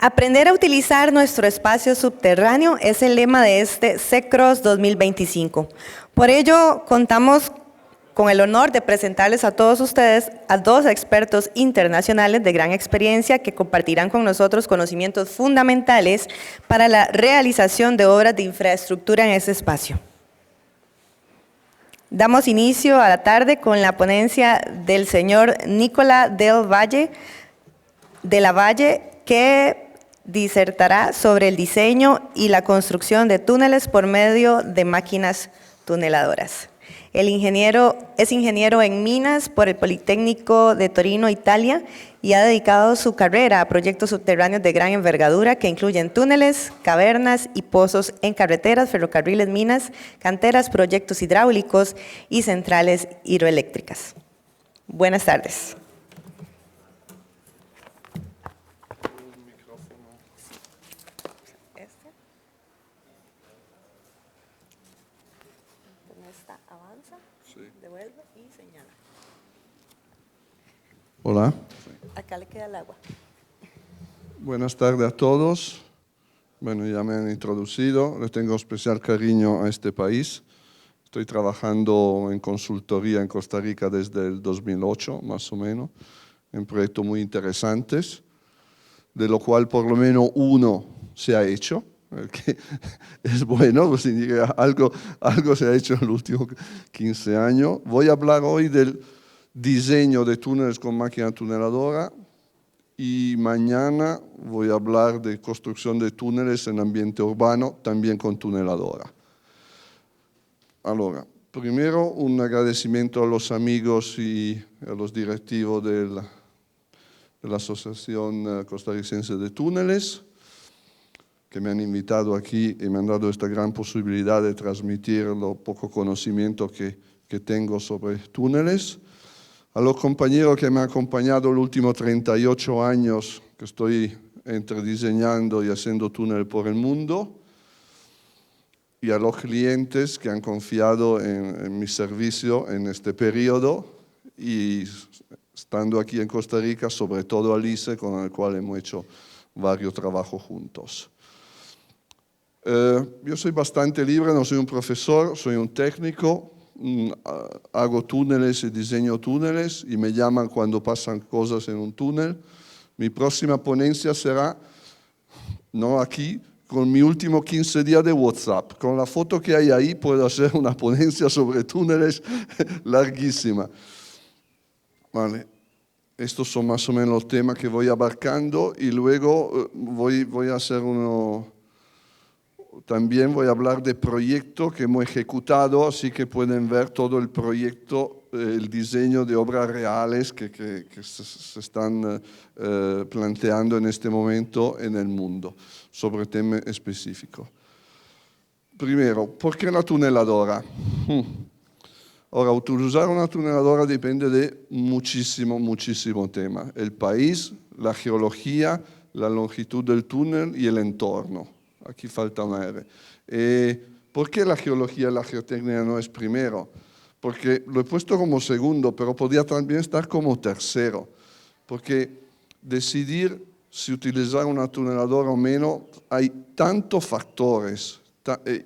Aprender a utilizar nuestro espacio subterráneo es el lema de este CECROS 2025. Por ello, contamos con el honor de presentarles a todos ustedes a dos expertos internacionales de gran experiencia que compartirán con nosotros conocimientos fundamentales para la realización de obras de infraestructura en ese espacio. Damos inicio a la tarde con la ponencia del señor Nicolás del Valle, que disertará sobre el diseño y la construcción de túneles por medio de máquinas tuneladoras. El ingeniero es ingeniero en minas por el Politécnico de Torino, Italia, y ha dedicado su carrera a proyectos subterráneos de gran envergadura que incluyen túneles, cavernas y pozos en carreteras, ferrocarriles, minas, canteras, proyectos hidráulicos y centrales hidroeléctricas. Buenas tardes. Hola. Acá le queda el agua. Buenas tardes a todos. Bueno, ya me han introducido. Le tengo especial cariño a este país. Estoy trabajando en consultoría en Costa Rica desde el 2008, más o menos, en proyectos muy interesantes, de lo cual por lo menos uno se ha hecho, que es bueno, pues significa algo se ha hecho en los últimos 15 años. Voy a hablar hoy del diseño de túneles con máquina tuneladora y mañana voy a hablar de construcción de túneles en ambiente urbano, también con tuneladora. Allora, primero un agradecimiento a los amigos y a los directivos de la Asociación Costarricense de Túneles, que me han invitado aquí y me han dado esta gran posibilidad de transmitir lo poco conocimiento que tengo sobre túneles. A los compañeros que me han acompañado los últimos 38 años que estoy entre diseñando y haciendo túnel por el mundo, y a los clientes que han confiado en mi servicio en este periodo y estando aquí en Costa Rica, sobre todo al ICE, con el cual hemos hecho varios trabajos juntos. Yo soy bastante libre, no soy un profesor, soy un técnico, hago túneles y diseño túneles y me llaman cuando pasan cosas en un túnel. Mi próxima ponencia será, no aquí, con mi último 15 días de WhatsApp. Con la foto que hay ahí puedo hacer una ponencia sobre túneles larguísima. Vale. Estos son más o menos los temas que voy abarcando y luego voy a hacer también voy a hablar de proyectos que hemos ejecutado, así que pueden ver todo el proyecto, el diseño de obras reales que se están planteando en este momento en el mundo, sobre temas específicos. Primero, ¿por qué la tuneladora? Ahora, utilizar una tuneladora depende de muchísimo tema. El país, la geología, la longitud del túnel y el entorno. Aquí falta una R. ¿Por qué la geología y la geotecnia no es primero? Porque lo he puesto como segundo, pero podría también estar como tercero. Porque decidir si utilizar una tuneladora o menos, hay tantos factores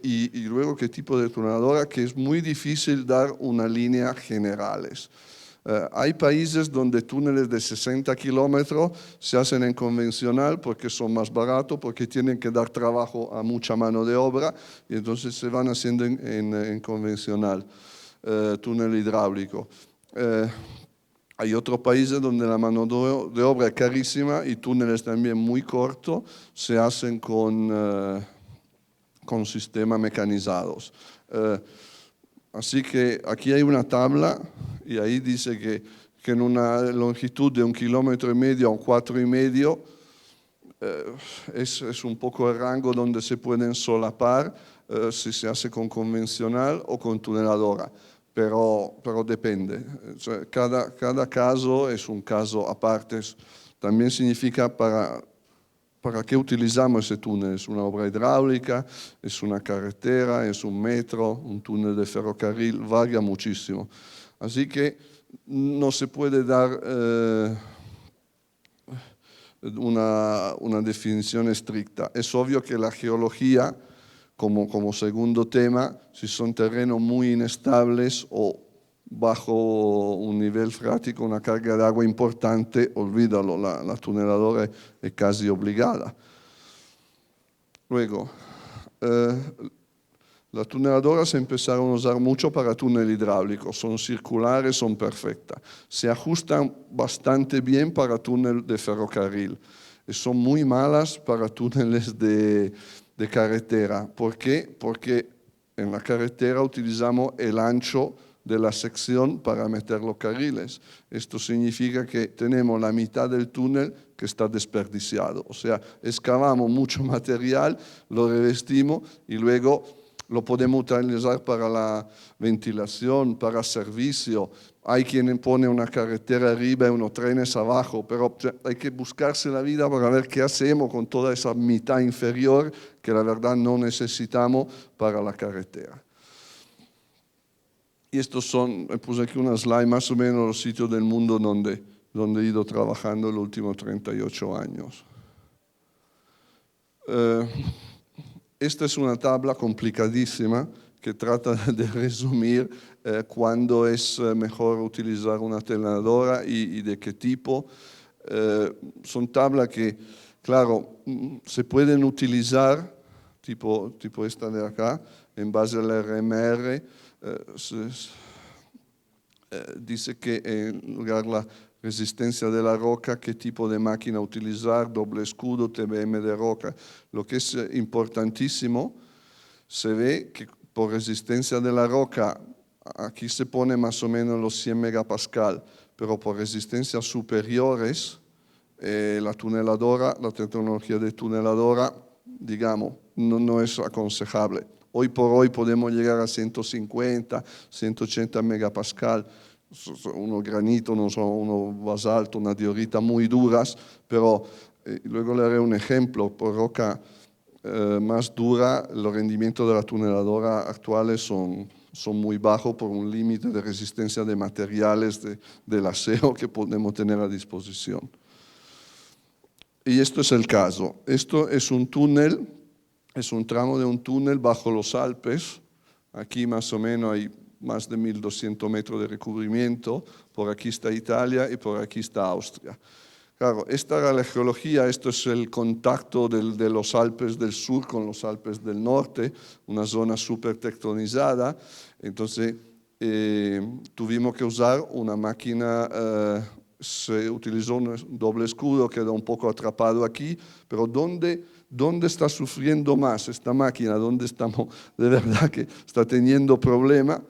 y luego qué tipo de tuneladora que es muy difícil dar una línea generales. Hay países donde túneles de 60 kilómetros se hacen en convencional porque son más baratos, porque tienen que dar trabajo a mucha mano de obra y entonces se van haciendo en convencional, túnel hidráulico. Hay otros países donde la mano de obra es carísima y túneles también muy cortos se hacen con sistemas mecanizados. Así que aquí hay una tabla y ahí dice que en una longitud de 1,5 kilómetros a 4,5 es un poco el rango donde se pueden solapar si se hace con convencional o con tuneladora, pero depende. Cada caso es un caso aparte. También significa ¿para qué utilizamos ese túnel? ¿Es una obra hidráulica? ¿Es una carretera? ¿Es un metro? ¿Un túnel de ferrocarril? Varía muchísimo. Así que no se puede dar una definición estricta. Es obvio que la geología, como segundo tema, si son terrenos muy inestables o bajo un nivel freático, una carga de agua importante, olvídalo, la tuneladora es casi obligada. Luego, las tuneladoras se empezaron a usar mucho para túnel hidráulicos, son circulares, son perfectas. Se ajustan bastante bien para túnel de ferrocarril y son muy malas para túneles de carretera. ¿Por qué? Porque en la carretera utilizamos el ancho de la sección para meter los carriles. Esto significa que tenemos la mitad del túnel que está desperdiciado. O sea, excavamos mucho material, lo revestimos y luego lo podemos utilizar para la ventilación, para servicio. Hay quien pone una carretera arriba y unos trenes abajo, pero hay que buscarse la vida para ver qué hacemos con toda esa mitad inferior que la verdad no necesitamos para la carretera. Y estos son, puse aquí una slide, más o menos los sitios del mundo donde he ido trabajando los últimos 38 años. Esta es una tabla complicadísima que trata de resumir cuándo es mejor utilizar una tuneladora y de qué tipo. Son tablas que, claro, se pueden utilizar, tipo esta de acá, en base al RMR. Dice que en lugar de la resistencia de la roca, qué tipo de máquina utilizar, doble escudo, TBM de roca. Lo que es importantísimo, se ve que por resistencia de la roca, aquí se pone más o menos los 100 megapascal, pero por resistencias superiores, la tecnología de tuneladora, digamos, no es aconsejable. Hoy por hoy podemos llegar a 150, 180 megapascal, unos granitos, unos basalto, una diorita muy duras, pero luego le haré un ejemplo. Por roca más dura, los rendimientos de la tuneladora actuales son muy bajos por un límite de resistencia de materiales del acero que podemos tener a disposición. Y esto es el caso. Esto es un túnel. Es un tramo de un túnel bajo los Alpes. Aquí más o menos hay más de 1.200 metros de recubrimiento. Por aquí está Italia y por aquí está Austria. Claro, esta era la geología, esto es el contacto de los Alpes del sur con los Alpes del norte, una zona súper tectonizada. Entonces tuvimos que usar una máquina, se utilizó un doble escudo, quedó un poco atrapado aquí, pero ¿dónde está sufriendo más esta máquina? ¿Dónde estamos de verdad que está teniendo problemas?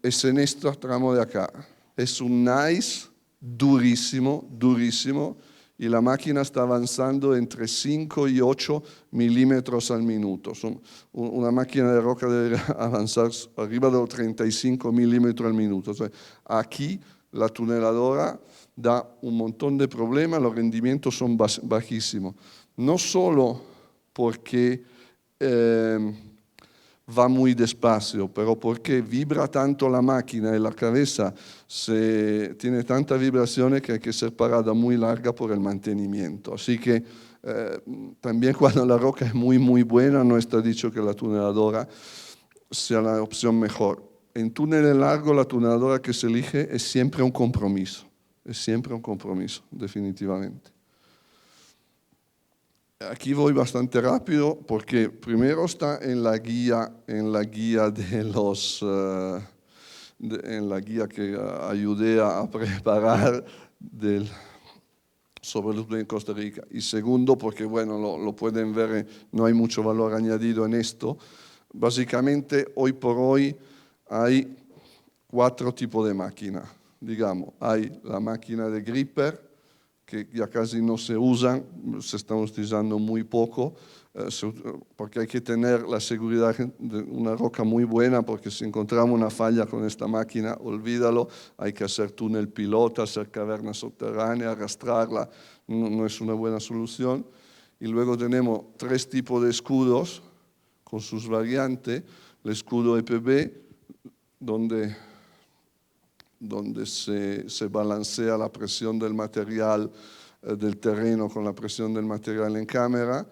Es en este tramo de acá. Es un nice durísimo, durísimo, y la máquina está avanzando entre 5 y 8 milímetros al minuto. Una máquina de roca debe avanzar arriba de los 35 milímetros al minuto. O sea, aquí la tuneladora da un montón de problemas, los rendimientos son bajísimos. No solo porque va muy despacio, pero porque vibra tanto la máquina y la cabeza tiene tanta vibraciones que hay que ser parada muy larga por el mantenimiento. Así que también cuando la roca es muy, muy buena, no está dicho que la tuneladora sea la opción mejor. En túneles largos, la tuneladora que se elige es siempre un compromiso. Es siempre un compromiso, definitivamente. Aquí voy bastante rápido porque primero está en la guía de los, en la guía que ayudé a preparar sobre los en Costa Rica. Y segundo porque, bueno, lo pueden ver, no hay mucho valor añadido en esto. Básicamente, hoy por hoy hay 4 tipos de máquina. Digamos, hay la máquina de gripper, que ya casi no se usan, se están utilizando muy poco, porque hay que tener la seguridad de una roca muy buena, porque si encontramos una falla con esta máquina, olvídalo, hay que hacer túnel pilota, hacer cavernas subterráneas, arrastrarla, no es una buena solución. Y luego tenemos 3 tipos de escudos con sus variantes, el escudo EPB, donde se balancea la presión del material del terreno con la presión del material en cámara.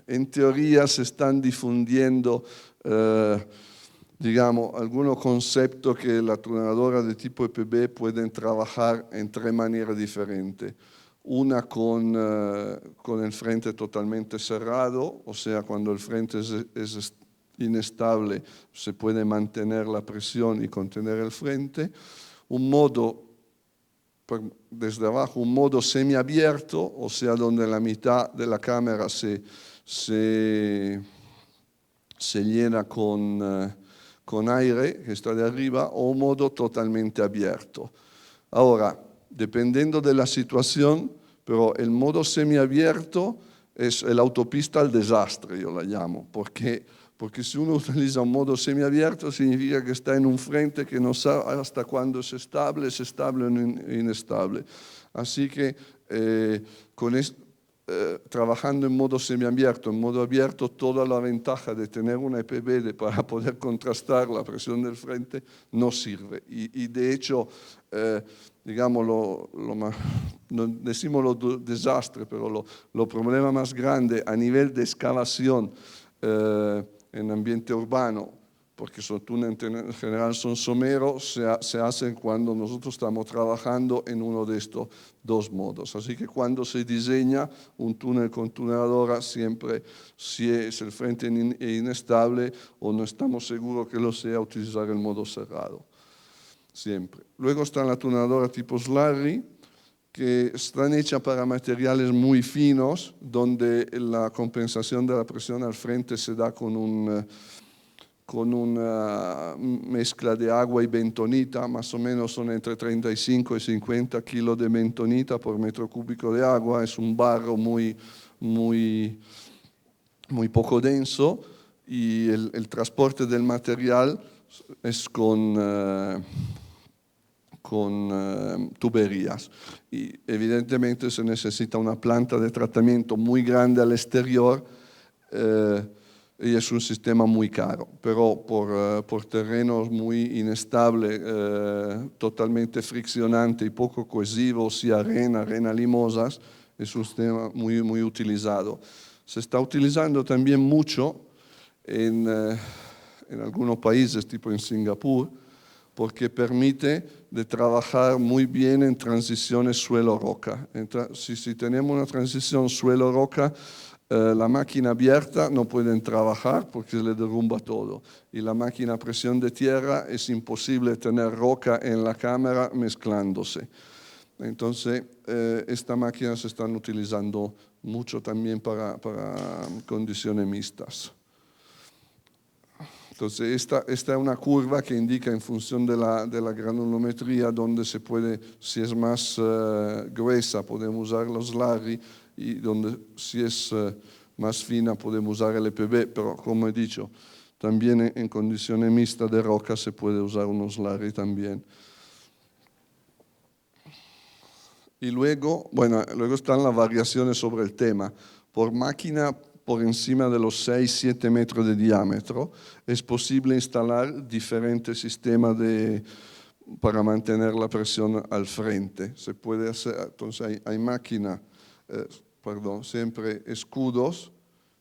En teoría se están difundiendo digamos, algunos conceptos que la tuneladora de tipo EPB pueden trabajar en 3 maneras diferentes. Una con el frente totalmente cerrado, o sea, cuando el frente es inestable, se puede mantener la presión y contener el frente. Un modo, desde abajo, un modo semiabierto, o sea, donde la mitad de la cámara se llena con aire que está de arriba, o un modo totalmente abierto. Ahora, dependiendo de la situación, pero el modo semiabierto es la autopista al desastre, yo la llamo, porque si uno utiliza un modo semiabierto significa que está en un frente que no sabe hasta cuándo es estable o inestable. Así que trabajando en modo semiabierto, en modo abierto, toda la ventaja de tener una EPB para poder contrastar la presión del frente no sirve. Y de hecho, digamos, no decimos lo desastre, pero lo problema más grande a nivel de excavación en ambiente urbano, porque los túneles en general son someros, se hacen cuando nosotros estamos trabajando en uno de estos 2 modos. Así que cuando se diseña un túnel con tuneladora, siempre, si es el frente inestable o no estamos seguros que lo sea, utilizar el modo cerrado. Siempre. Luego está la tuneladora tipo Slurry, que están hechas para materiales muy finos, donde la compensación de la presión al frente se da con una mezcla de agua y bentonita, más o menos son entre 35 y 50 kilos de bentonita por metro cúbico de agua. Es un barro muy poco denso, y el transporte del material es con tuberías. Y evidentemente se necesita una planta de tratamiento muy grande al exterior, y es un sistema muy caro, pero por terrenos muy inestables, totalmente friccionante y poco cohesivo, si arena limosas, es un sistema muy utilizado. Se está utilizando también mucho en algunos países, tipo en Singapur, porque permite de trabajar muy bien en transiciones suelo-roca. Si tenemos una transición suelo-roca, la máquina abierta no pueden trabajar porque se le derrumba todo. Y la máquina a presión de tierra es imposible tener roca en la cámara mezclándose. Entonces, estas máquinas se están utilizando mucho también para condiciones mixtas. Entonces, esta es una curva que indica en función de la granulometría donde se puede, si es más gruesa, podemos usar los Slurry, y donde si es más fina podemos usar el EPB, pero como he dicho, también en condiciones mixtas de roca se puede usar unos Slurry también. Y luego están las variaciones sobre el tema. Por máquina por encima de los 6-7 metros de diámetro, es posible instalar diferentes sistemas para mantener la presión al frente. Se puede hacer, entonces hay máquinas, siempre escudos,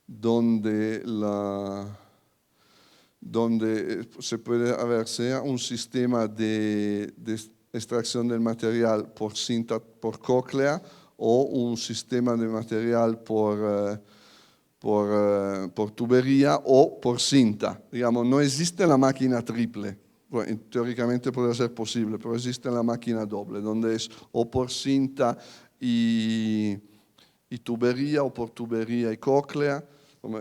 donde se puede haber sea un sistema de extracción del material por cinta, por cóclea, o un sistema de material por tubería o por cinta. Digamos, no existe la máquina triple. Bueno, teóricamente puede ser posible, pero existe la máquina doble, donde es o por cinta y tubería, o por tubería y cóclea.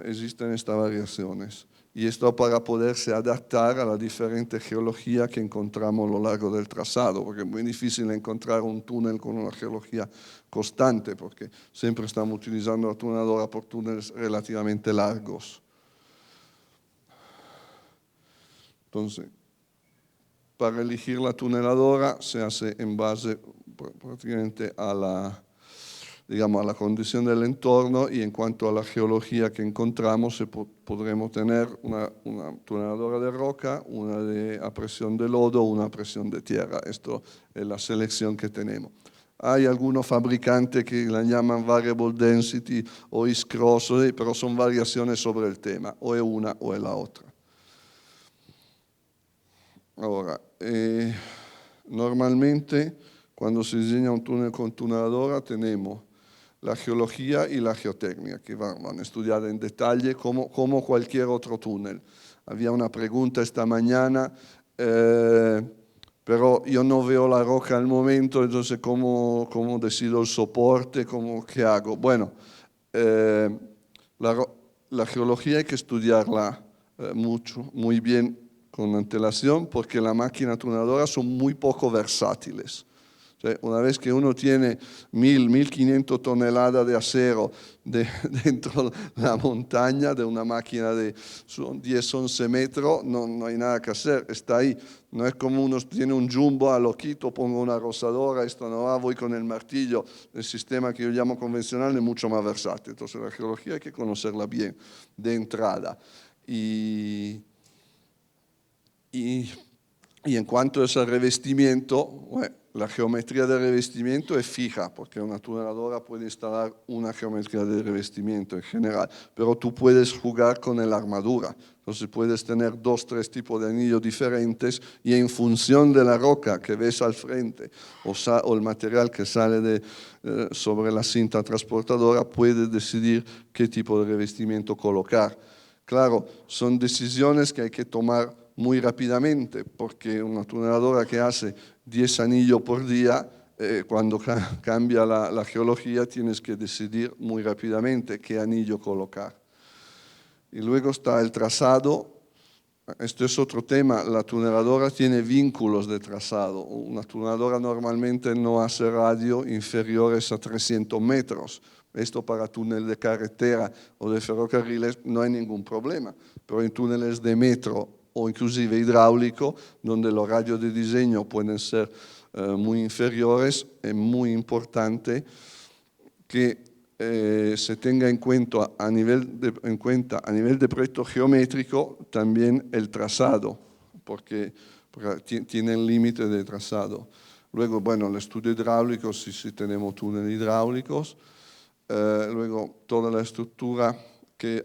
Existen estas variaciones. Y esto para poderse adaptar a la diferente geología que encontramos a lo largo del trazado, porque es muy difícil encontrar un túnel con una geología constante, porque siempre estamos utilizando la tuneladora por túneles relativamente largos. Entonces, para elegir la tuneladora se hace en base prácticamente a la condición del entorno, y en cuanto a la geología que encontramos, podremos tener una tuneladora de roca, una a presión de lodo, una a presión de tierra. Esto es la selección que tenemos. Hay algunos fabricantes que la llaman variable density o X-cross, pero son variaciones sobre el tema, o es una o es la otra. Ahora, normalmente cuando se diseña un túnel con tuneladora tenemos la geología y la geotecnia, que van a estudiar en detalle como cualquier otro túnel. Había una pregunta esta mañana, pero yo no veo la roca al momento, entonces ¿cómo decido el soporte? ¿Qué hago? Bueno, la geología hay que estudiarla muy bien con antelación, porque las máquinas tuneadoras son muy poco versátiles. Una vez que uno tiene 1.500 toneladas de acero dentro la montaña de una máquina de 10, 11 metros, no hay nada que hacer, está ahí. No es como uno tiene un jumbo a lo quito, pongo una rozadora, esto no va, voy con el martillo. El sistema que yo llamo convencional es mucho más versátil. Entonces la geología hay que conocerla bien de entrada. Y en cuanto a ese revestimiento, bueno, la geometría de revestimiento es fija, porque una tuneladora puede instalar una geometría de revestimiento en general, pero tú puedes jugar con la armadura. Entonces puedes tener 2, 3 tipos de anillos diferentes y en función de la roca que ves al frente o el material que sale sobre la cinta transportadora, puedes decidir qué tipo de revestimiento colocar. Claro, son decisiones que hay que tomar muy rápidamente, porque una tuneladora que hace 10 anillos por día, cuando cambia la geología tienes que decidir muy rápidamente qué anillo colocar. Y luego está el trazado. Esto es otro tema. La tuneladora tiene vínculos de trazado. Una tuneladora normalmente no hace radio inferiores a 300 metros. Esto para túneles de carretera o de ferrocarriles no hay ningún problema, pero en túneles de metro o inclusive hidráulico, donde los radios de diseño pueden ser muy inferiores, es muy importante que se tenga en cuenta a nivel de proyecto geométrico también el trazado, porque tienen límite de trazado. Luego, bueno, el estudio hidráulico, si tenemos túneles hidráulicos. Luego, toda la estructura que,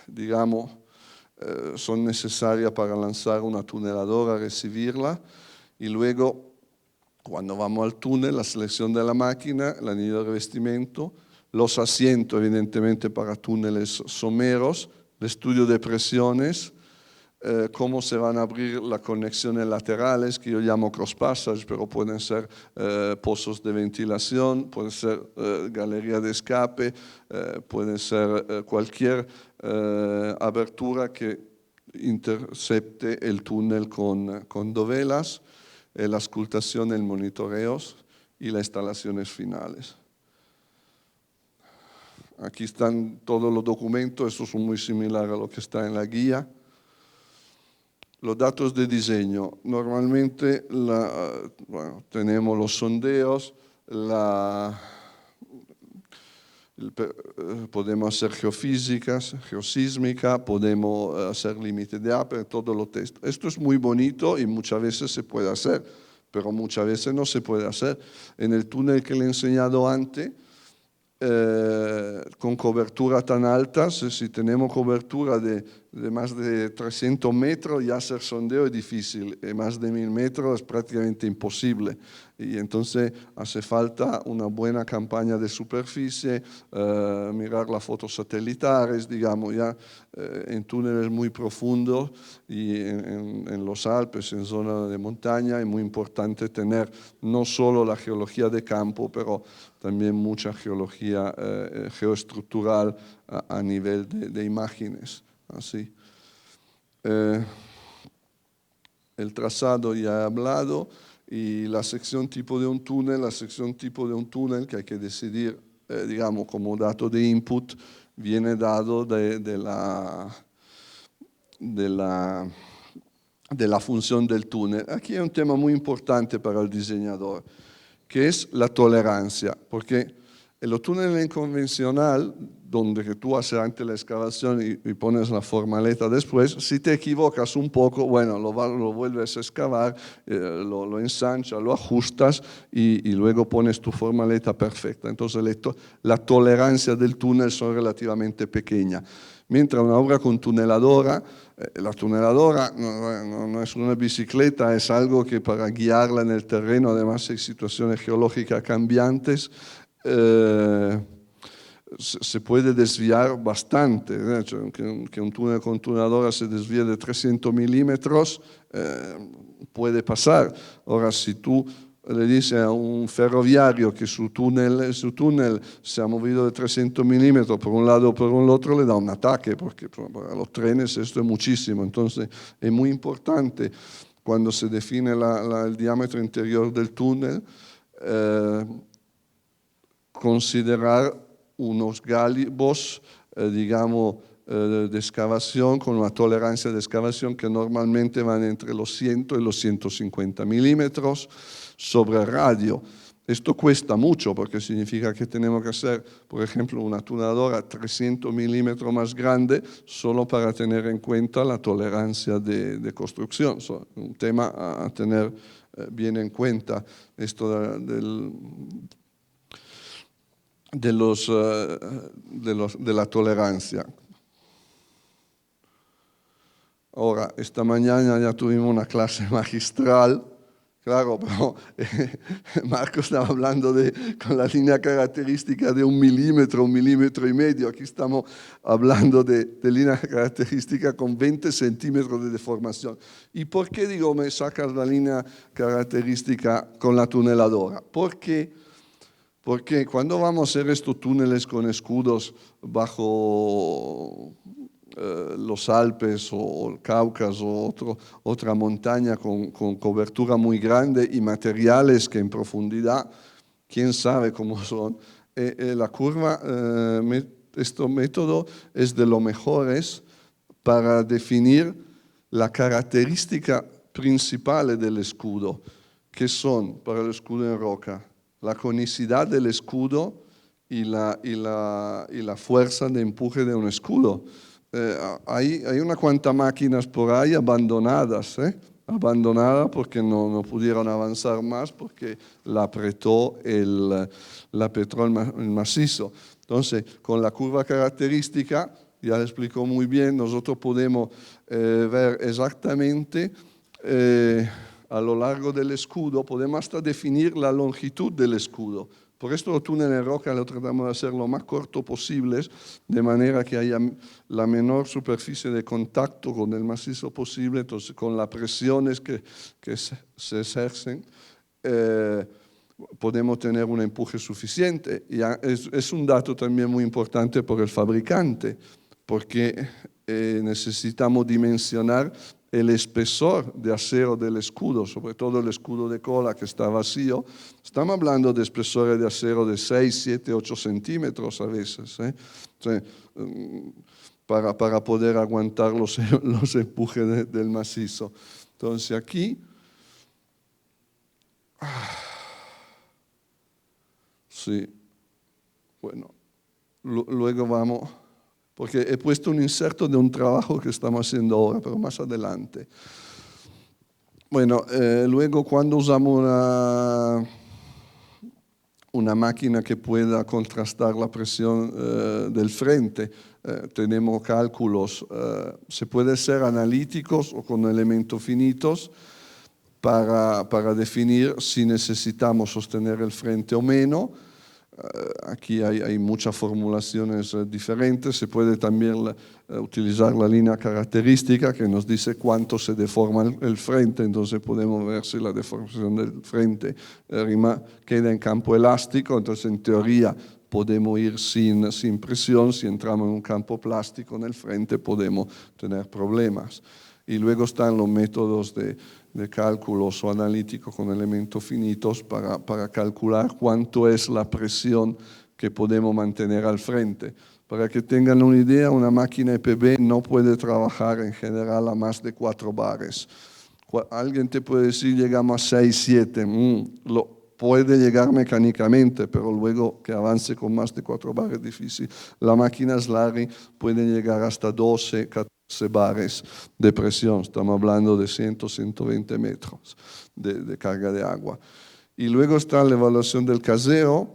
digamos, son necesarias para lanzar una tuneladora, recibirla. Y luego, cuando vamos al túnel, la selección de la máquina, el anillo de revestimiento, los asientos, evidentemente, para túneles someros, el estudio de presiones, cómo se van a abrir las conexiones laterales, que yo llamo cross passage, pero pueden ser pozos de ventilación, pueden ser galería de escape, puede ser cualquier abertura que intercepte el túnel con dovelas, la auscultación, el monitoreos y las instalaciones finales. Aquí están todos los documentos, estos son muy similares a lo que está en la guía. Los datos de diseño, normalmente tenemos los sondeos, podemos hacer geofísicas, geosísmica, podemos hacer límite de APE, todo lo texto. Esto es muy bonito y muchas veces se puede hacer, pero muchas veces no se puede hacer. En el túnel que le he enseñado antes, con cobertura tan alta, si tenemos cobertura de más de 300 metros, ya hacer sondeo es difícil, más de 1000 metros es prácticamente imposible. Y entonces hace falta una buena campaña de superficie, mirar las fotos satelitales, digamos, ya en túneles muy profundos y en los Alpes, en zona de montaña, es muy importante tener no solo la geología de campo, pero también mucha geología geoestructural a nivel de imágenes. Así. El trazado ya he hablado y la sección tipo de un túnel, que hay que decidir, digamos, como dato de input, viene dado de la función del túnel. Aquí hay un tema muy importante para el diseñador, que es la tolerancia, porque En los túneles convencional, donde que tú haces antes la excavación y pones la formaleta después, si te equivocas un poco, bueno, lo vuelves a excavar, lo ensanchas, lo ajustas y luego pones tu formaleta perfecta. Entonces la tolerancia del túnel son relativamente pequeña. Mientras una obra con tuneladora, la tuneladora no es una bicicleta, es algo que para guiarla en el terreno, además hay situaciones geológicas cambiantes, se puede desviar bastante. De hecho, que un túnel con tuneladora se desvíe de 300 milímetros, puede pasar. Ahora, si tú le dices a un ferroviario que su túnel se ha movido de 300 milímetros por un lado o por el otro, le da un ataque, porque para los trenes esto es muchísimo. Entonces, es muy importante cuando se define el diámetro interior del túnel, considerar unos galibos, digamos, de excavación, con una tolerancia de excavación que normalmente van entre los 100 y los 150 milímetros sobre radio. Esto cuesta mucho porque significa que tenemos que hacer, por ejemplo, una tuneladora 300 milímetros más grande solo para tener en cuenta la tolerancia de construcción. Es un tema a tener bien en cuenta, esto de la tolerancia. Ahora, esta mañana ya tuvimos una clase magistral, claro, pero Marco estaba hablando con la línea característica de 1 milímetro, 1,5 milímetros. Aquí estamos hablando de línea característica con 20 centímetros de deformación. ¿Y por qué digo me sacas la línea característica con la tuneladora? Porque cuando vamos a hacer estos túneles con escudos bajo los Alpes o el Cáucaso o otra montaña con cobertura muy grande y materiales que en profundidad, quién sabe cómo son, la curva, este método es de los mejores para definir la característica principal del escudo, que son para el escudo en roca la conicidad del escudo y la fuerza de empuje de un escudo. Hay una cuanta máquinas por ahí abandonadas, abandonadas porque no pudieron avanzar más porque la apretó el macizo. Entonces, con la curva característica, ya le explicó muy bien, nosotros podemos ver exactamente a lo largo del escudo, podemos hasta definir la longitud del escudo. Por esto los túneles en roca lo tratamos de hacer lo más corto posible, de manera que haya la menor superficie de contacto con el macizo posible. Entonces, con las presiones que se ejercen, podemos tener un empuje suficiente. Y es un dato también muy importante por el fabricante, porque necesitamos dimensionar el espesor de acero del escudo, sobre todo el escudo de cola que está vacío. Estamos hablando de espesores de acero de 6, 7, 8 centímetros a veces, Entonces, para poder aguantar los empujes del macizo. Entonces aquí, sí, bueno, luego vamos, porque he puesto un inserto de un trabajo que estamos haciendo ahora, pero más adelante. Bueno, luego cuando usamos una máquina que pueda contrastar la presión del frente, tenemos cálculos, se puede ser analíticos o con elementos finitos para definir si necesitamos sostener el frente o menos. Aquí hay muchas formulaciones diferentes. Se puede también utilizar la línea característica que nos dice cuánto se deforma el frente, entonces podemos ver si la deformación del frente queda en campo elástico, entonces en teoría podemos ir sin presión. Si entramos en un campo plástico en el frente podemos tener problemas. Y luego están los métodos de cálculos o analíticos con elementos finitos para calcular cuánto es la presión que podemos mantener al frente. Para que tengan una idea, una máquina EPB no puede trabajar en general a más de 4 bares. Alguien te puede decir llegamos a 6, 7. puede llegar mecánicamente, pero luego que avance con más de 4 bares es difícil. La máquina Slurry puede llegar hasta 12, 14 bares de presión. Estamos hablando de 100, 120 metros de carga de agua. Y luego está la evaluación del casero,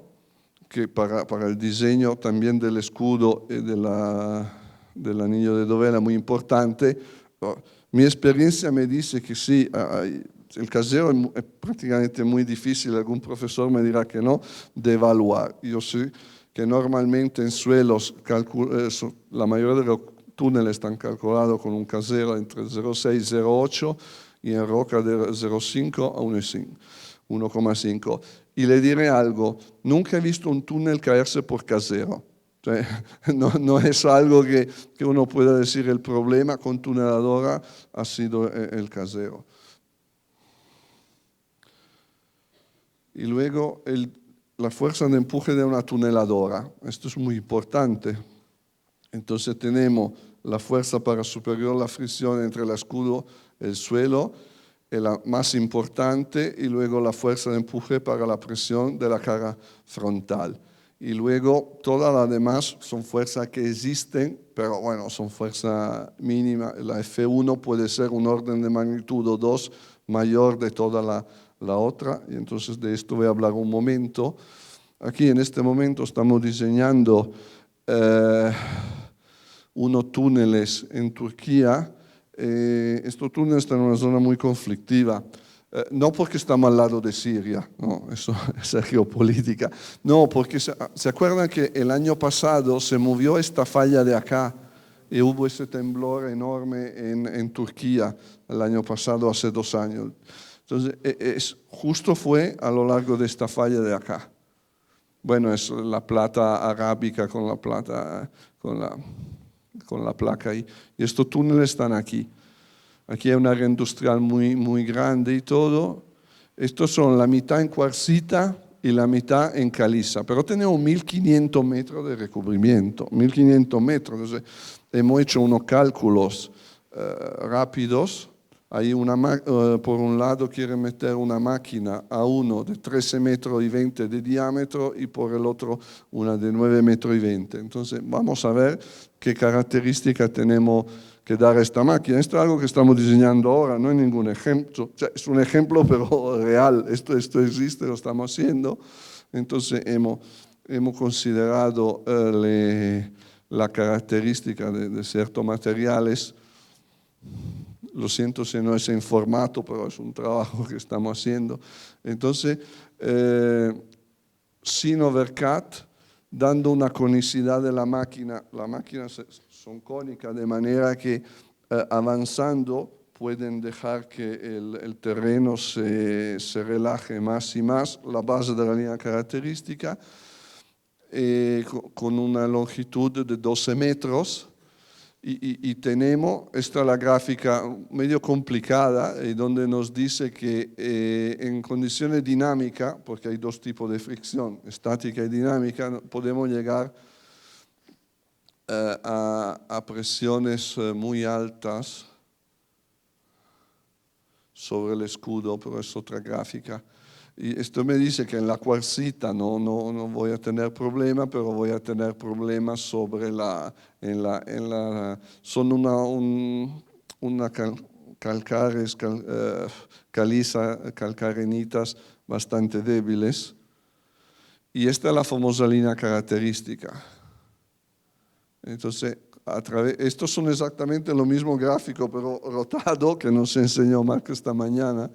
que para el diseño también del escudo y del anillo de dovela muy importante. Mi experiencia me dice que sí, el casero es prácticamente muy difícil, algún profesor me dirá que no, de evaluar. Yo sé que normalmente en suelos la mayoría de los túneles están calculados con un casero entre 0,6 y 0,8 y en roca de 0,5 a 1,5. Y le diré algo, nunca he visto un túnel caerse por casero. No es algo que uno pueda decir el problema con tuneladora ha sido el casero. Y luego la fuerza de empuje de una tuneladora. Esto es muy importante. Entonces tenemos la fuerza para superar la fricción entre el escudo y el suelo, la más importante, y luego la fuerza de empuje para la presión de la cara frontal. Y luego todas las demás son fuerzas que existen, pero bueno, son fuerza mínima. La F1 puede ser un orden de magnitud o 2 mayor de toda la otra, y entonces de esto voy a hablar un momento. Aquí en este momento estamos diseñando unos túneles en Turquía. Estos túneles están en una zona muy conflictiva. No porque estamos al lado de Siria, no, eso es geopolítica. No, porque se acuerdan que el año pasado se movió esta falla de acá y hubo ese temblor enorme en Turquía el año pasado, hace 2 años. Entonces, justo fue a lo largo de esta falla de acá. Bueno, es la plata arábica con la plata, con la placa ahí. Y estos túneles están aquí. Aquí hay una área industrial muy grande y todo. Estos son la mitad en cuarcita y la mitad en caliza. Pero tenemos 1.500 metros de recubrimiento. 1.500 metros. Entonces, hemos hecho unos cálculos rápidos. Ahí por un lado quiere meter una máquina a uno de 13 metros y 20 de diámetro y por el otro una de 9 metros y 20. Entonces vamos a ver qué características tenemos que dar a esta máquina. Esto es algo que estamos diseñando ahora, no es ningún ejemplo. O sea, es un ejemplo pero real. Esto existe, lo estamos haciendo. Entonces hemos considerado la característica de ciertos materiales. Lo siento si no es en formato, pero es un trabajo que estamos haciendo. Entonces, sin overcut, dando una conicidad de la máquina. Las máquinas son cónicas de manera que avanzando pueden dejar que el terreno se relaje más y más. La base de la línea característica con una longitud de 12 metros. Y tenemos, esta es la gráfica medio complicada, donde nos dice que en condiciones dinámicas, porque hay 2 tipos de fricción, estática y dinámica, podemos llegar a presiones muy altas sobre el escudo, pero es otra gráfica. Y esto me dice que en la cuarcita no voy a tener problema, pero voy a tener problemas sobre son una caliza, calcarenitas bastante débiles. Y esta es la famosa línea característica. Entonces, estos son exactamente lo mismo gráfico, pero rotado, que nos enseñó Marco esta mañana,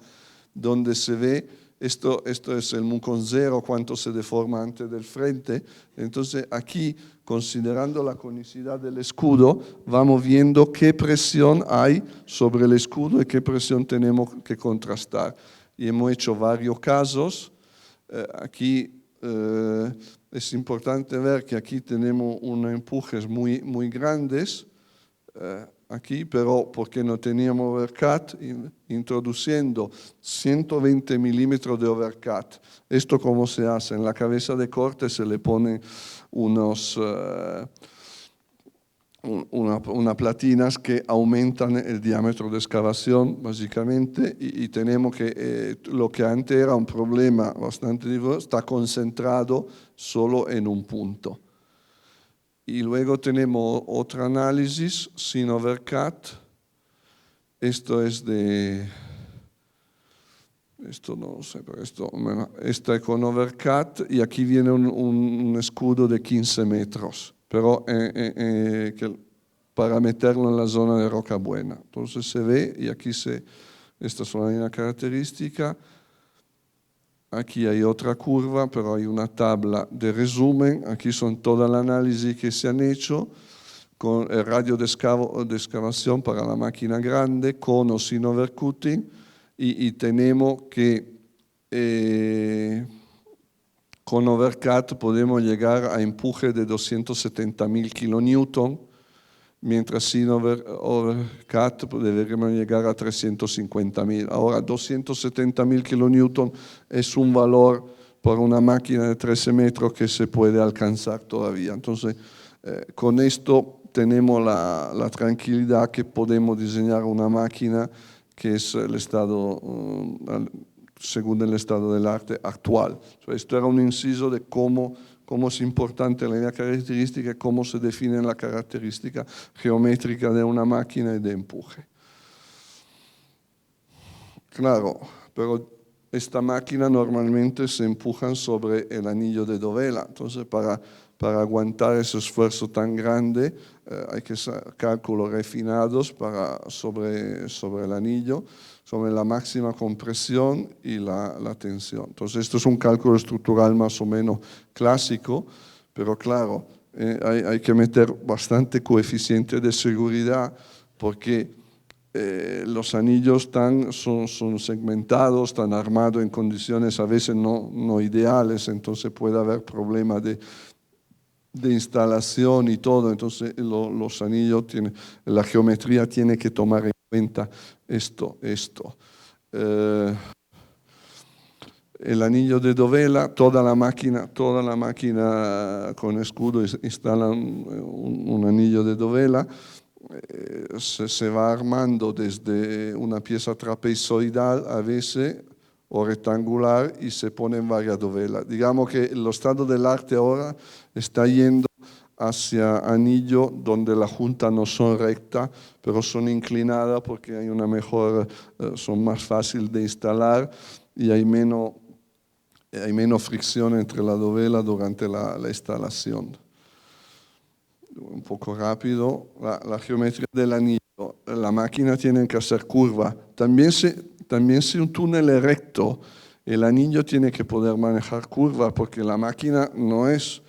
donde se ve, esto es el mucón cero, cuánto se deforma antes del frente. Entonces, aquí, considerando la conicidad del escudo, vamos viendo qué presión hay sobre el escudo y qué presión tenemos que contrastar. Y hemos hecho varios casos. Aquí es importante ver que aquí tenemos unos empujes muy grandes, aquí, pero porque no teníamos overcut, introduciendo 120 milímetros de overcut. ¿Esto cómo se hace? En la cabeza de corte se le ponen unos una platinas que aumentan el diámetro de excavación, básicamente, y tenemos que lo que antes era un problema bastante diverso, está concentrado solo en un punto. Y luego tenemos otro análisis, Sinovercat. Esto es de... Esto no sé, pero esto es con Overcat y aquí viene un escudo de 15 metros, pero para meterlo en la zona de Roca Buena. Entonces se ve, y aquí esta es una característica. Aquí hay otra curva, pero hay una tabla de resumen. Aquí son todas las análisis que se han hecho con el radio de excavación para la máquina grande, con o sin overcutting, y tenemos que con Overcat podemos llegar a empuje de 270.000 kilonewton, mientras sin Overcat deberíamos llegar a 350.000. Ahora, 270.000 kilonewton es un valor para una máquina de 13 metros que se puede alcanzar todavía. Entonces, con esto tenemos la tranquilidad que podemos diseñar una máquina que es el estado, según el estado del arte actual. Esto era un inciso de cómo es importante la característica, cómo se define la característica geométrica de una máquina y de empuje. Claro, pero esta máquina normalmente se empujan sobre el anillo de dovela. Entonces, para aguantar ese esfuerzo tan grande, hay que hacer cálculos refinados sobre el anillo, sobre la máxima compresión y la tensión. Entonces, esto es un cálculo estructural más o menos clásico, pero claro, hay que meter bastante coeficiente de seguridad porque los anillos son segmentados, están armados en condiciones a veces no ideales, entonces puede haber problemas de instalación y todo. Entonces los anillos la geometría tiene que tomar en cuenta esto. El anillo de dovela, toda la máquina con escudo instala un anillo de dovela. Se va armando desde una pieza trapezoidal a veces o rectangular y se pone en varias dovelas. Digamos que el estado del arte ahora está yendo hacia anillo donde las juntas no son rectas, pero son inclinadas porque hay una mejor, son más fáciles de instalar y hay menos fricción entre la dovela durante la instalación. Un poco rápido, la geometría del anillo. La máquina tiene que hacer curva. También si un túnel es recto, el anillo tiene que poder manejar curva porque la máquina no es...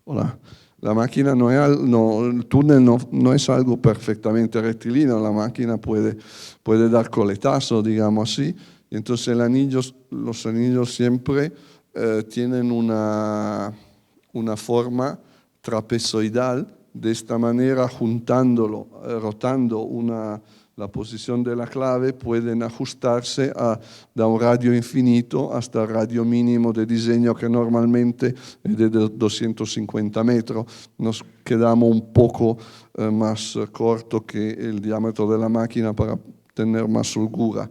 Hola. La máquina el túnel no es algo perfectamente rectilíneo, la máquina puede dar coletazo, digamos así, y entonces los anillos siempre tienen una forma trapezoidal, de esta manera juntándolo, rotando la posición de la clave, pueden ajustarse da un radio infinito hasta el radio mínimo de diseño que normalmente es de 250 metros. Nos quedamos un poco más corto que el diámetro de la máquina para tener más holgura.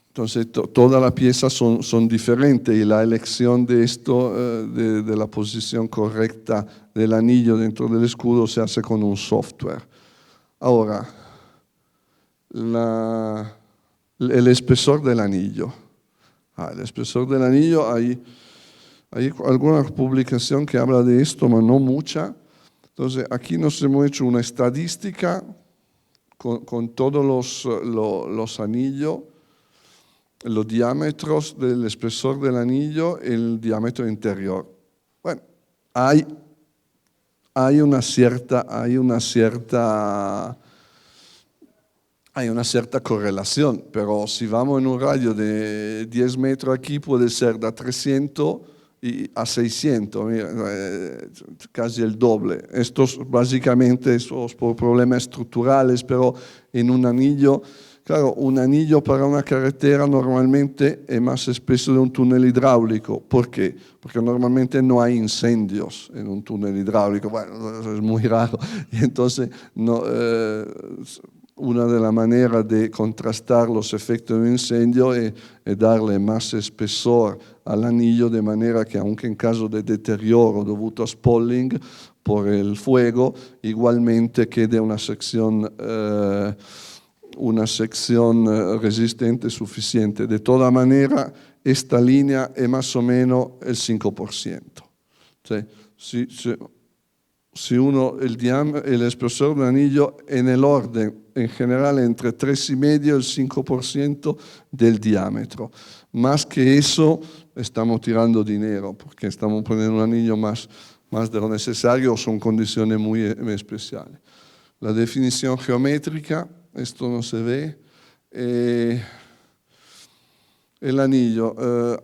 Entonces, todas las piezas son diferentes y la elección de esto, de la posición correcta del anillo dentro del escudo, se hace con un software. Ahora, el espesor del anillo. El espesor del anillo, hay alguna publicación que habla de esto, pero no mucha. Entonces, aquí nos hemos hecho una estadística con todos los anillos, los diámetros del espesor del anillo y el diámetro interior. Bueno, hay una cierta correlación, pero si vamos en un radio de 10 metros aquí puede ser de 300 a 600, casi el doble. Estos básicamente son por problemas estructurales, pero en un anillo claro, un anillo para una carretera normalmente es más espeso de un túnel hidráulico. ¿Por qué? Porque normalmente no hay incendios en un túnel hidráulico. Bueno, eso es muy raro. Y entonces, una de las maneras de contrastar los efectos de un incendio es darle más espesor al anillo, de manera que aunque en caso de deterioro dovuto a spalling por el fuego, igualmente quede una sección resistente suficiente. De toda manera, esta línea es más o menos el 5%. Si uno, el espesor del anillo en el orden, en general, entre 3,5 y el 5% del diámetro. Más que eso, estamos tirando dinero, porque estamos poniendo un anillo más de lo necesario, son condiciones muy especiales. La definición geométrica, esto no se ve. El anillo,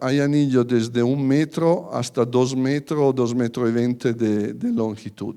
hay anillos desde 1 metro hasta 2 metros o 2,20 metros de longitud.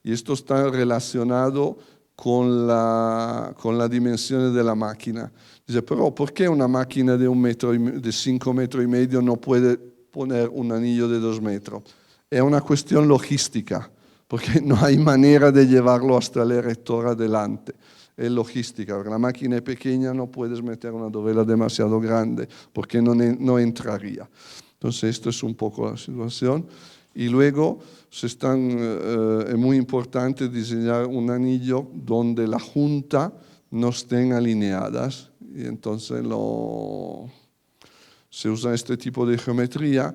Y esto está relacionado con la dimensión de la máquina. Dice, pero ¿por qué una máquina de 5,5 metros no puede poner un anillo de 2 metros? Es una cuestión logística, porque no hay manera de llevarlo hasta el erector adelante. Es logística, porque la máquina es pequeña, no puedes meter una dovela demasiado grande, porque no entraría. Entonces, esto es un poco la situación. Y luego, es muy importante diseñar un anillo donde las juntas no estén alineadas. Y entonces se usa este tipo de geometría.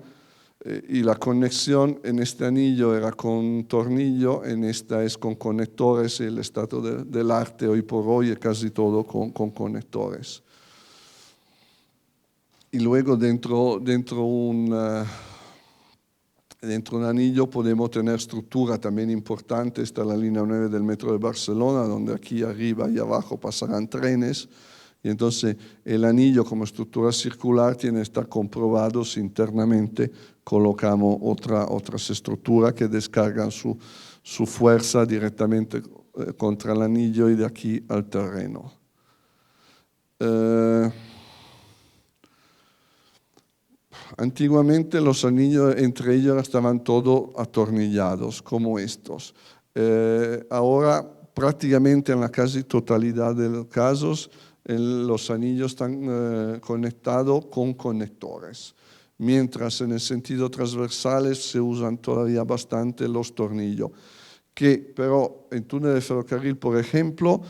Y la conexión en este anillo era con tornillo, en esta es con conectores. El estado del arte hoy por hoy es casi todo con conectores. Y luego dentro un anillo podemos tener estructura también importante. Está la línea 9 del metro de Barcelona, donde aquí arriba y abajo pasarán trenes. Y entonces el anillo como estructura circular tiene que estar comprobado si internamente colocamos otras estructuras que descargan su fuerza directamente contra el anillo y de aquí al terreno. Antiguamente los anillos entre ellos estaban todos atornillados, como estos. Ahora prácticamente en la casi totalidad de los casos los anillos están conectados con conectores, mientras en el sentido transversales se usan todavía bastante los tornillos, que pero en túnel de ferrocarril, por ejemplo,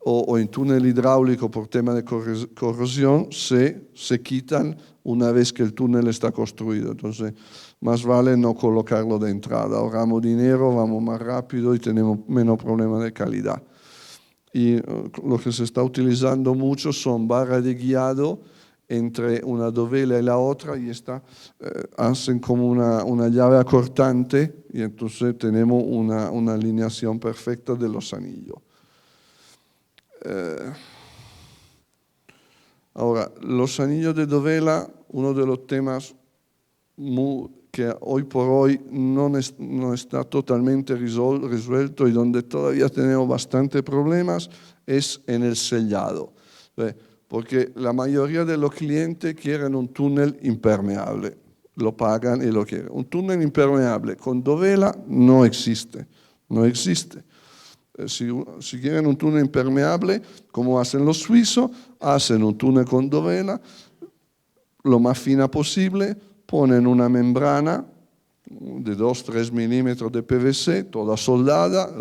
o en túnel hidráulico por tema de corrosión, se quitan una vez que el túnel está construido. Entonces, más vale no colocarlo de entrada. Ahorramos dinero, vamos más rápido y tenemos menos problemas de calidad. Y lo que se está utilizando mucho son barras de guiado entre una dovela y la otra, y hacen como una llave acortante, y entonces tenemos una alineación perfecta de los anillos. Ahora, los anillos de dovela, uno de los temas que hoy por hoy no está totalmente resuelto y donde todavía tenemos bastantes problemas, es en el sellado. Porque la mayoría de los clientes quieren un túnel impermeable, lo pagan y lo quieren. Un túnel impermeable con dovela no existe, no existe. Si quieren un túnel impermeable, como hacen los suizos, hacen un túnel con dovela, lo más fina posible, ponen una membrana de 2-3 milímetros de PVC, toda soldada,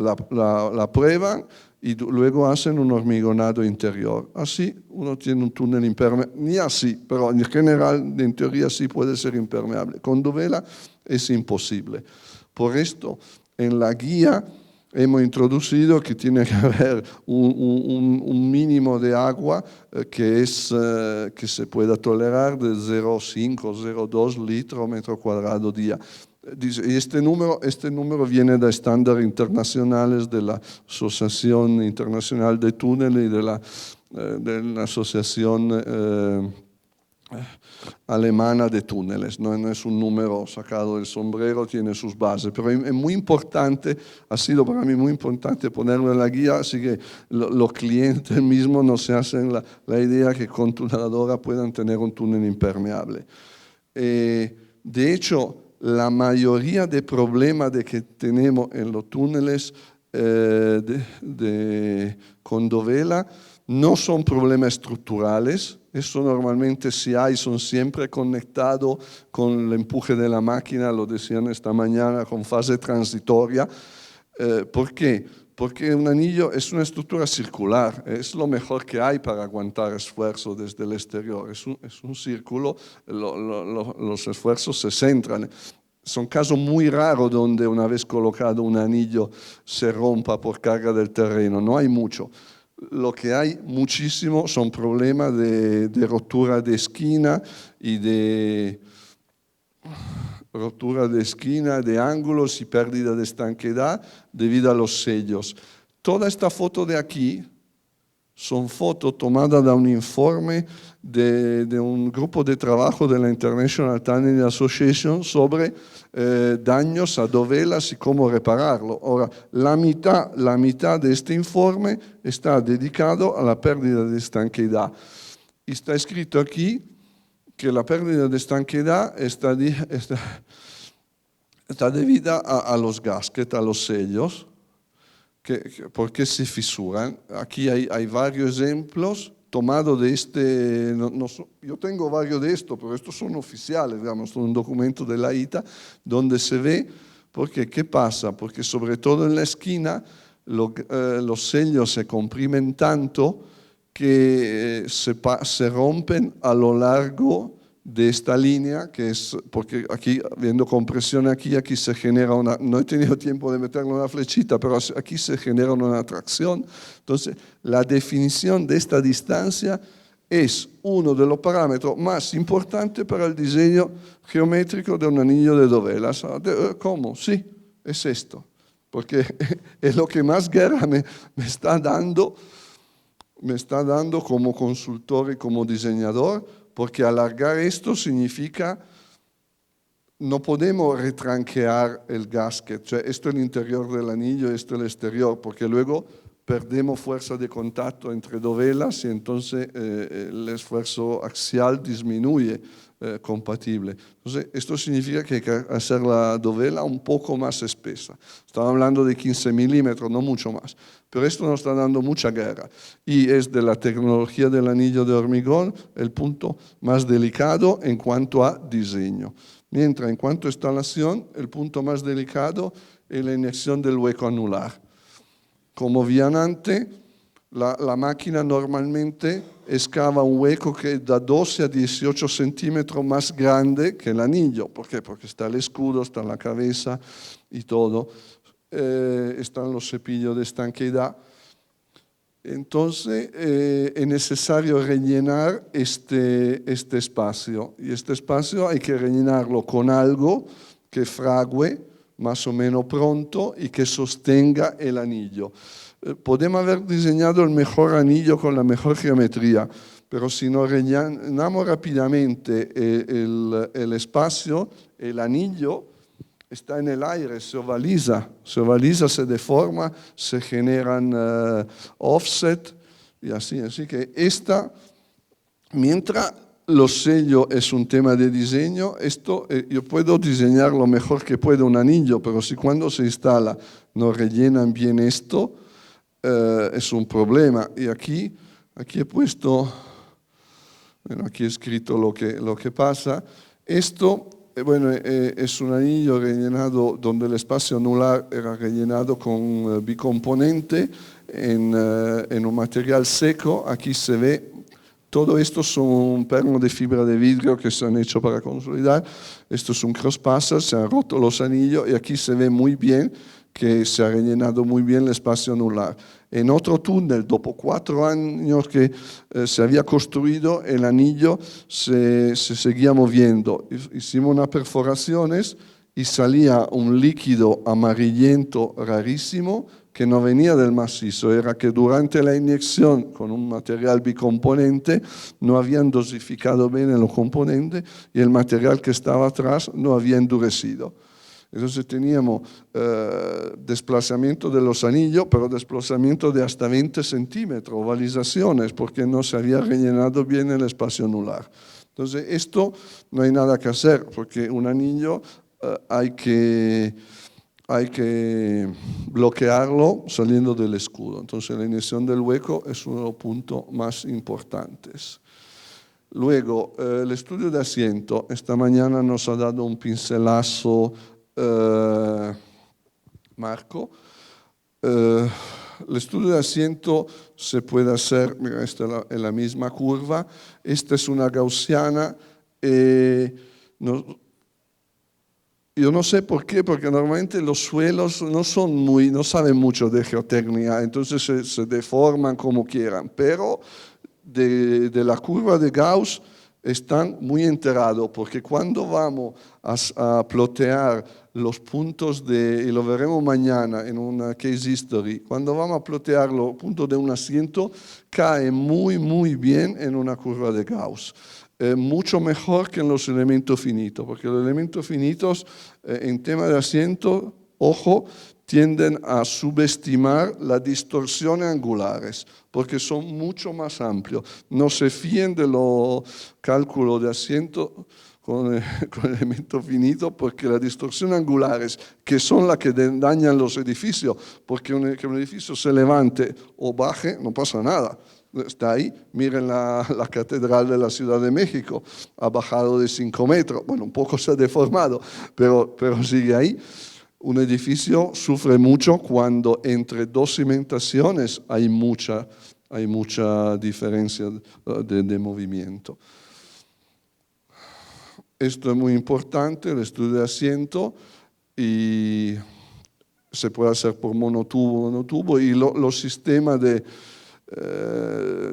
la prueban y luego hacen un hormigonado interior. Así uno tiene un túnel impermeable, ni así, pero en general, en teoría sí puede ser impermeable. Con dovela es imposible. Por esto, en la guía hemos introducido que tiene que haber un mínimo de agua que se pueda tolerar de 0,5 o 0,2 litros metro cuadrado día. Y este número viene de estándares internacionales de la Asociación Internacional de Túneles y de la Asociación alemana de túneles, no es un número sacado del sombrero, tiene sus bases, pero es muy importante, ha sido para mí muy importante ponerlo en la guía, así que los clientes mismos no se hacen la idea que con tuneladora puedan tener un túnel impermeable. De hecho, la mayoría de problemas que tenemos en los túneles con dovela no son problemas estructurales. Eso normalmente si hay, son siempre conectados con el empuje de la máquina, lo decían esta mañana, con fase transitoria. ¿Por qué? Porque un anillo es una estructura circular, es lo mejor que hay para aguantar esfuerzo desde el exterior. Es un círculo, los esfuerzos se centran. Son casos muy raros donde una vez colocado un anillo se rompa por carga del terreno, no hay mucho. Lo que hay muchísimo son problemas de rotura de esquina y de rotura de esquina, de ángulos y pérdida de estanqueidad debido a los sellos. Toda esta foto de aquí son fotos tomadas de un informe de un grupo de trabajo de la International Tunneling Association sobre daños a dovelas y cómo repararlo. Ahora, la mitad de este informe está dedicado a la pérdida de estanqueidad. Y está escrito aquí que la pérdida de estanqueidad está debida a los gaskets, a los sellos, porque se fisuran. Aquí hay varios ejemplos tomados de este, yo tengo varios de estos, pero estos son oficiales, digamos, son un documento de la ITA, donde se ve, porque ¿qué pasa? Porque sobre todo en la esquina los sellos se comprimen tanto que se rompen a lo largo de esta línea, que es, porque aquí, viendo compresión aquí se genera una, no he tenido tiempo de meterle una flechita, pero aquí se genera una tracción. Entonces, la definición de esta distancia es uno de los parámetros más importantes para el diseño geométrico de un anillo de dovelas. ¿Cómo? Sí, es esto, porque es lo que más guerra me está dando como consultor y como diseñador, porque alargar esto significa no podemos retranquear el gasket, cioè esto es el interior del anillo, esto es el exterior, porque luego perdemos fuerza de contacto entre dovelas y entonces el esfuerzo axial disminuye compatible. Entonces, esto significa que hay que hacer la dovela un poco más espesa. Estamos hablando de 15 milímetros, no mucho más. Pero esto nos está dando mucha guerra. Y es de la tecnología del anillo de hormigón el punto más delicado en cuanto a diseño. Mientras en cuanto a instalación, el punto más delicado es la inyección del hueco anular. Como vianante, la máquina normalmente excava un hueco que da 12 a 18 centímetros más grande que el anillo. ¿Por qué? Porque está el escudo, está la cabeza y todo. Están los cepillos de estanqueidad. Entonces es necesario rellenar este espacio. Y este espacio hay que rellenarlo con algo que frague más o menos pronto y que sostenga el anillo. Podemos haber diseñado el mejor anillo con la mejor geometría, pero si no rellenamos rápidamente el espacio, el anillo está en el aire, se ovaliza, se deforma, se generan offset y así. Así que mientras los sellos es un tema de diseño, yo puedo diseñar lo mejor que puedo un anillo, pero si cuando se instala no rellenan bien esto, es un problema. Y aquí he puesto, bueno, aquí he escrito lo que pasa. Esto, bueno, es un anillo rellenado donde el espacio anular era rellenado con bicomponente en un material seco. Aquí se ve, todo esto son pernos de fibra de vidrio que se han hecho para consolidar. Esto es un crosspasser, se han roto los anillos y aquí se ve muy bien que se ha rellenado muy bien el espacio anular. En otro túnel, dopo 4 años que se había construido, el anillo se seguía moviendo. Hicimos unas perforaciones y salía un líquido amarillento rarísimo que no venía del macizo, era que durante la inyección con un material bicomponente no habían dosificado bien los componentes y el material que estaba atrás no había endurecido. Entonces teníamos desplazamiento de los anillos, pero desplazamiento de hasta 20 centímetros, ovalizaciones, porque no se había rellenado bien el espacio anular. Entonces esto no hay nada que hacer, porque un anillo hay que bloquearlo saliendo del escudo. Entonces la inyección del hueco es uno de los puntos más importantes. Luego, el estudio de asiento. Esta mañana nos ha dado un pincelazo Marco. El estudio de asiento se puede hacer, mira, esta es la misma curva. Esta es una gaussiana. Yo no sé por qué, porque normalmente los suelos no saben mucho de geotecnia, entonces se deforman como quieran, pero de la curva de Gauss están muy enterados, porque cuando vamos a plotear los puntos y lo veremos mañana en una case history, cuando vamos a plotear los puntos de un asiento, cae muy bien en una curva de Gauss. Mucho mejor que en los elementos finitos, porque los elementos finitos en tema de asiento, ojo, tienden a subestimar las distorsiones angulares, porque son mucho más amplios. No se fíen de los cálculos de asiento con elementos finitos, porque las distorsiones angulares, que son las que dañan los edificios, porque que un edificio se levante o baje, no pasa nada. Está ahí, miren la Catedral de la Ciudad de México, ha bajado de 5 metros, bueno, un poco se ha deformado, pero sigue ahí. Un edificio sufre mucho cuando entre dos cimentaciones hay mucha diferencia de movimiento. Esto es muy importante, el estudio de asiento, y se puede hacer por monotubo, y los sistemas de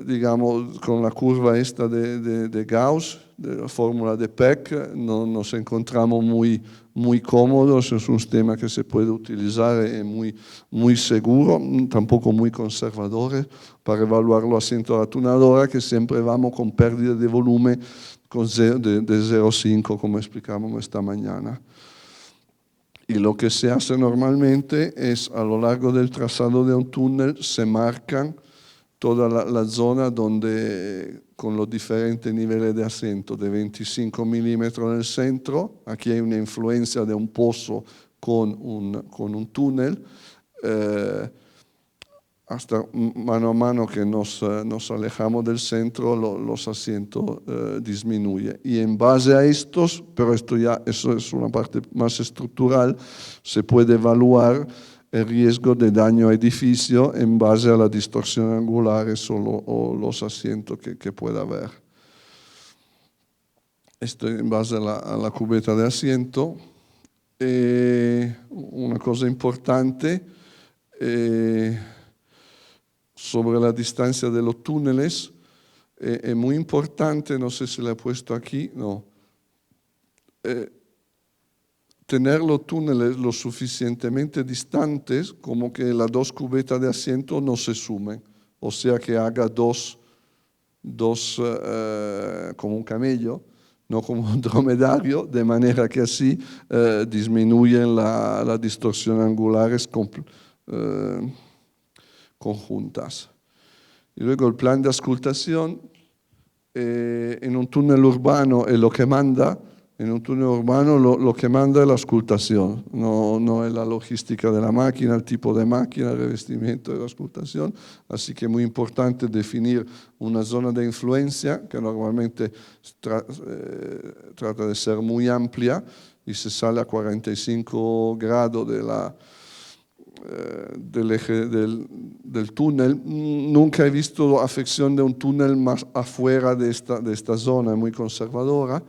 digamos, con la curva esta de Gauss, de la fórmula de Peck, nos encontramos muy cómodos. Es un sistema que se puede utilizar, es muy seguro, tampoco muy conservador, para evaluar los asientos de la tunadora, que siempre vamos con pérdida de volumen de 0,5, como explicamos esta mañana. Y lo que se hace normalmente es, a lo largo del trazado de un túnel, se marcan toda la zona donde, con los diferentes niveles de asiento, de 25 milímetros en el centro. Aquí hay una influencia de un pozo con un túnel. Hasta mano a mano que nos alejamos del centro, los asientos disminuyen. Y en base a estos, pero eso es una parte más estructural, se puede evaluar el riesgo de daño a edificio en base a las distorsiones angulares o los asientos que pueda haber. Esto en base a la cubeta de asiento. Una cosa importante sobre la distancia de los túneles, es muy importante, no sé si lo he puesto aquí, no. Tener los túneles lo suficientemente distantes como que las dos cubetas de asiento no se sumen, o sea que haga dos como un camello, no como un dromedario, de manera que así disminuyen las distorsiones angulares conjuntas. Y luego el plan de auscultación en un túnel urbano es lo que manda. En un túnel urbano lo que manda es la auscultación, no es la logística de la máquina, el tipo de máquina, el revestimiento de la auscultación. Así que es muy importante definir una zona de influencia que normalmente trata de ser muy amplia y se sale a 45 grados del eje del túnel. Nunca he visto afección de un túnel más afuera de esta zona, es muy conservadora.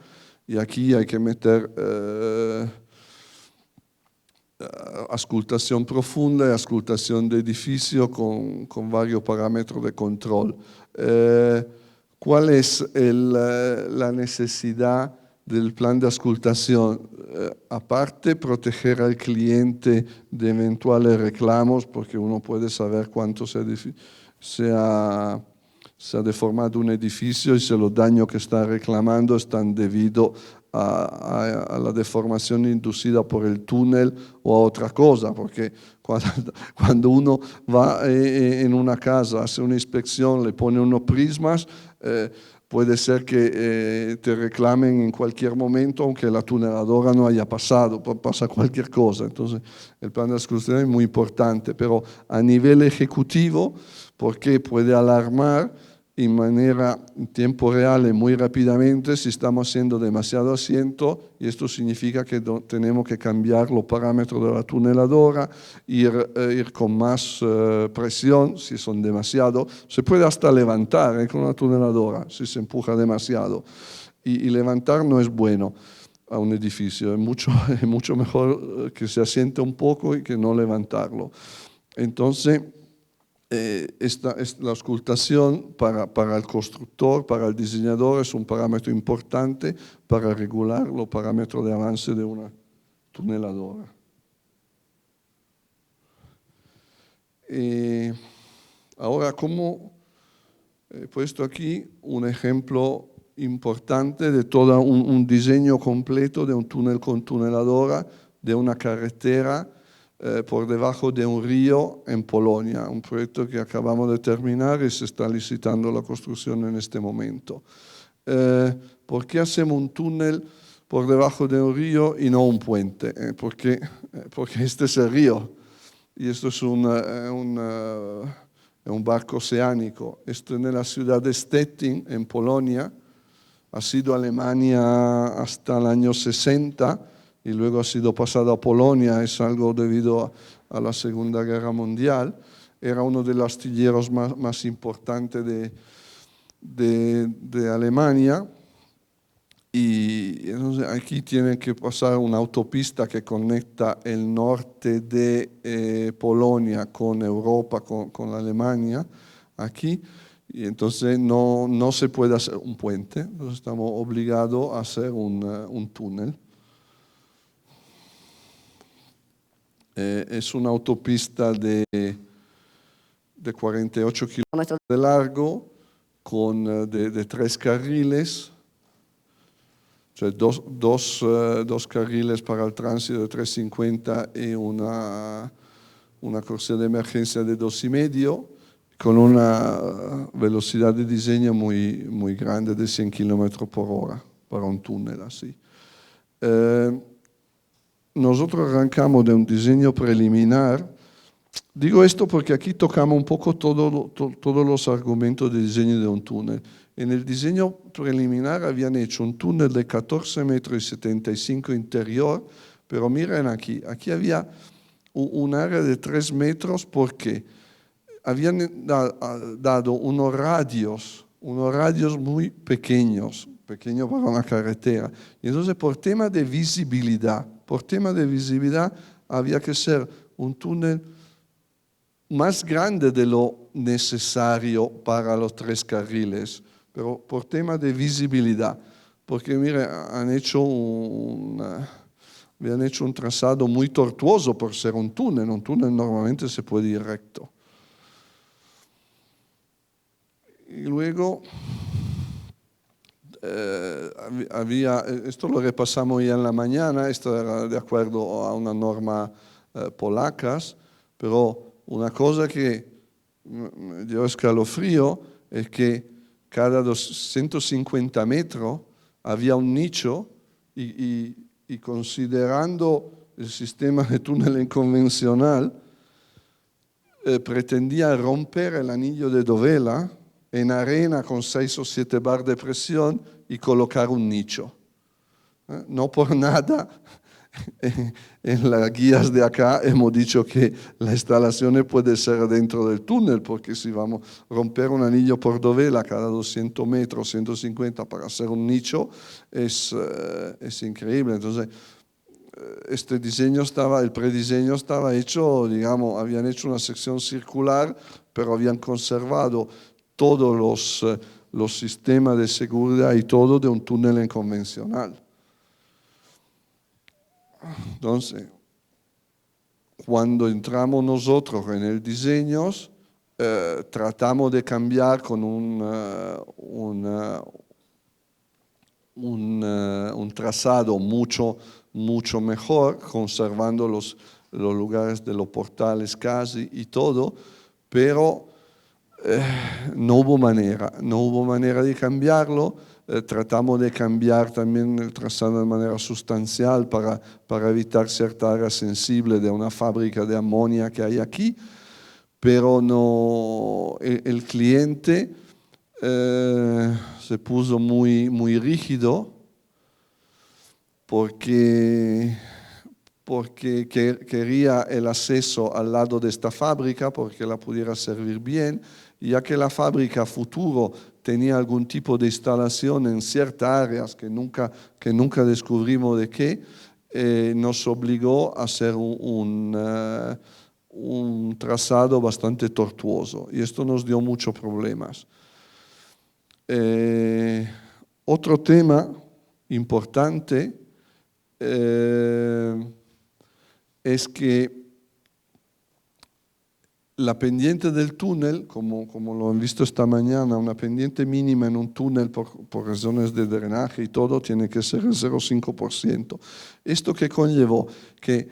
Y aquí hay que meter auscultación profunda y auscultación de edificio con varios parámetros de control. ¿Cuál es la necesidad del plan de auscultación. Aparte, proteger al cliente de eventuales reclamos, porque uno puede saber cuánto se ha deformado un edificio y si los daños que está reclamando están debido a la deformación inducida por el túnel o a otra cosa, porque cuando uno va en una casa, hace una inspección, le pone unos prismas, puede ser que te reclamen en cualquier momento, aunque la tuneladora no haya pasado, pasa cualquier cosa. Entonces, el plan de auscultación es muy importante, pero a nivel ejecutivo, porque puede alarmar en tiempo real y muy rápidamente si estamos haciendo demasiado asiento, y esto significa que tenemos que cambiar los parámetros de la tuneladora, ir con más presión si son demasiado. Se puede hasta levantar con una tuneladora si se empuja demasiado, y levantar no es bueno a un edificio, es mucho mejor que se asiente un poco y que no levantarlo. Entonces, la auscultación para el constructor, para el diseñador, es un parámetro importante para regular los parámetros de avance de una tuneladora. Ahora, como he puesto aquí un ejemplo importante de todo un diseño completo de un túnel con tuneladora, de una carretera por debajo de un río en Polonia, un proyecto que acabamos de terminar y se está licitando la construcción en este momento. ¿Por qué hacemos un túnel por debajo de un río y no un puente? Porque este es el río y esto es un barco oceánico. Esto en la ciudad de Stettin, en Polonia, ha sido Alemania hasta el año 60, y luego ha sido pasado a Polonia, es algo debido a la Segunda Guerra Mundial. Era uno de los astilleros más importantes de Alemania, y entonces aquí tiene que pasar una autopista que conecta el norte de Polonia con Europa, con la Alemania, aquí, y entonces no se puede hacer un puente, entonces estamos obligados a hacer un túnel. Es una autopista de 48 kilómetros de largo, de 3 carriles, o sea, dos carriles para el tránsito de 350 y una corsia de emergencia de 2,5, con una velocidad de diseño muy grande de 100 kilómetros por hora para un túnel así. Nosotros arrancamos de un diseño preliminar. Digo esto porque aquí tocamos un poco todos los argumentos de diseño de un túnel. En el diseño preliminar habían hecho un túnel de 14,75 metros interior, pero miren aquí había un área de 3 metros porque habían dado unos radios muy pequeños para una carretera. Y entonces por tema de visibilidad había que ser un túnel más grande de lo necesario para los 3 carriles, pero por tema de visibilidad, porque mire, habían hecho un trazado muy tortuoso por ser un túnel normalmente se puede ir recto. Y luego esto lo repasamos ya en la mañana, esto era de acuerdo a una norma polacas, pero una cosa que me dio escalofrío es que cada 250 metros había un nicho y considerando el sistema de túnel convencional, pretendía romper el anillo de dovela en arena con 6 o 7 bar de presión y colocar un nicho. No por nada, en las guías de acá hemos dicho que la instalación puede ser dentro del túnel, porque si vamos a romper un anillo por dovela cada 200 metros, 150 para hacer un nicho, es increíble. Entonces, el prediseño estaba hecho, digamos, habían hecho una sección circular, pero habían conservado todos los sistemas de seguridad y todo de un túnel convencional. Entonces, cuando entramos nosotros en el diseño, tratamos de cambiar con un trazado mucho mejor, conservando los lugares de los portales casi y todo, pero no hubo manera de cambiarlo. Tratamos de cambiar también el trazado de manera sustancial para evitar cierta área sensible de una fábrica de amonía que hay aquí, pero no, el cliente se puso muy rígido porque quería el acceso al lado de esta fábrica porque la pudiera servir bien, y ya que la fábrica futuro tenía algún tipo de instalación en ciertas áreas que nunca descubrimos de qué, nos obligó a hacer un trazado bastante tortuoso, y esto nos dio muchos problemas. Otro tema importante es que la pendiente del túnel, como lo han visto esta mañana, una pendiente mínima en un túnel por razones de drenaje y todo, tiene que ser el 0,5%. ¿Esto qué conllevó? Que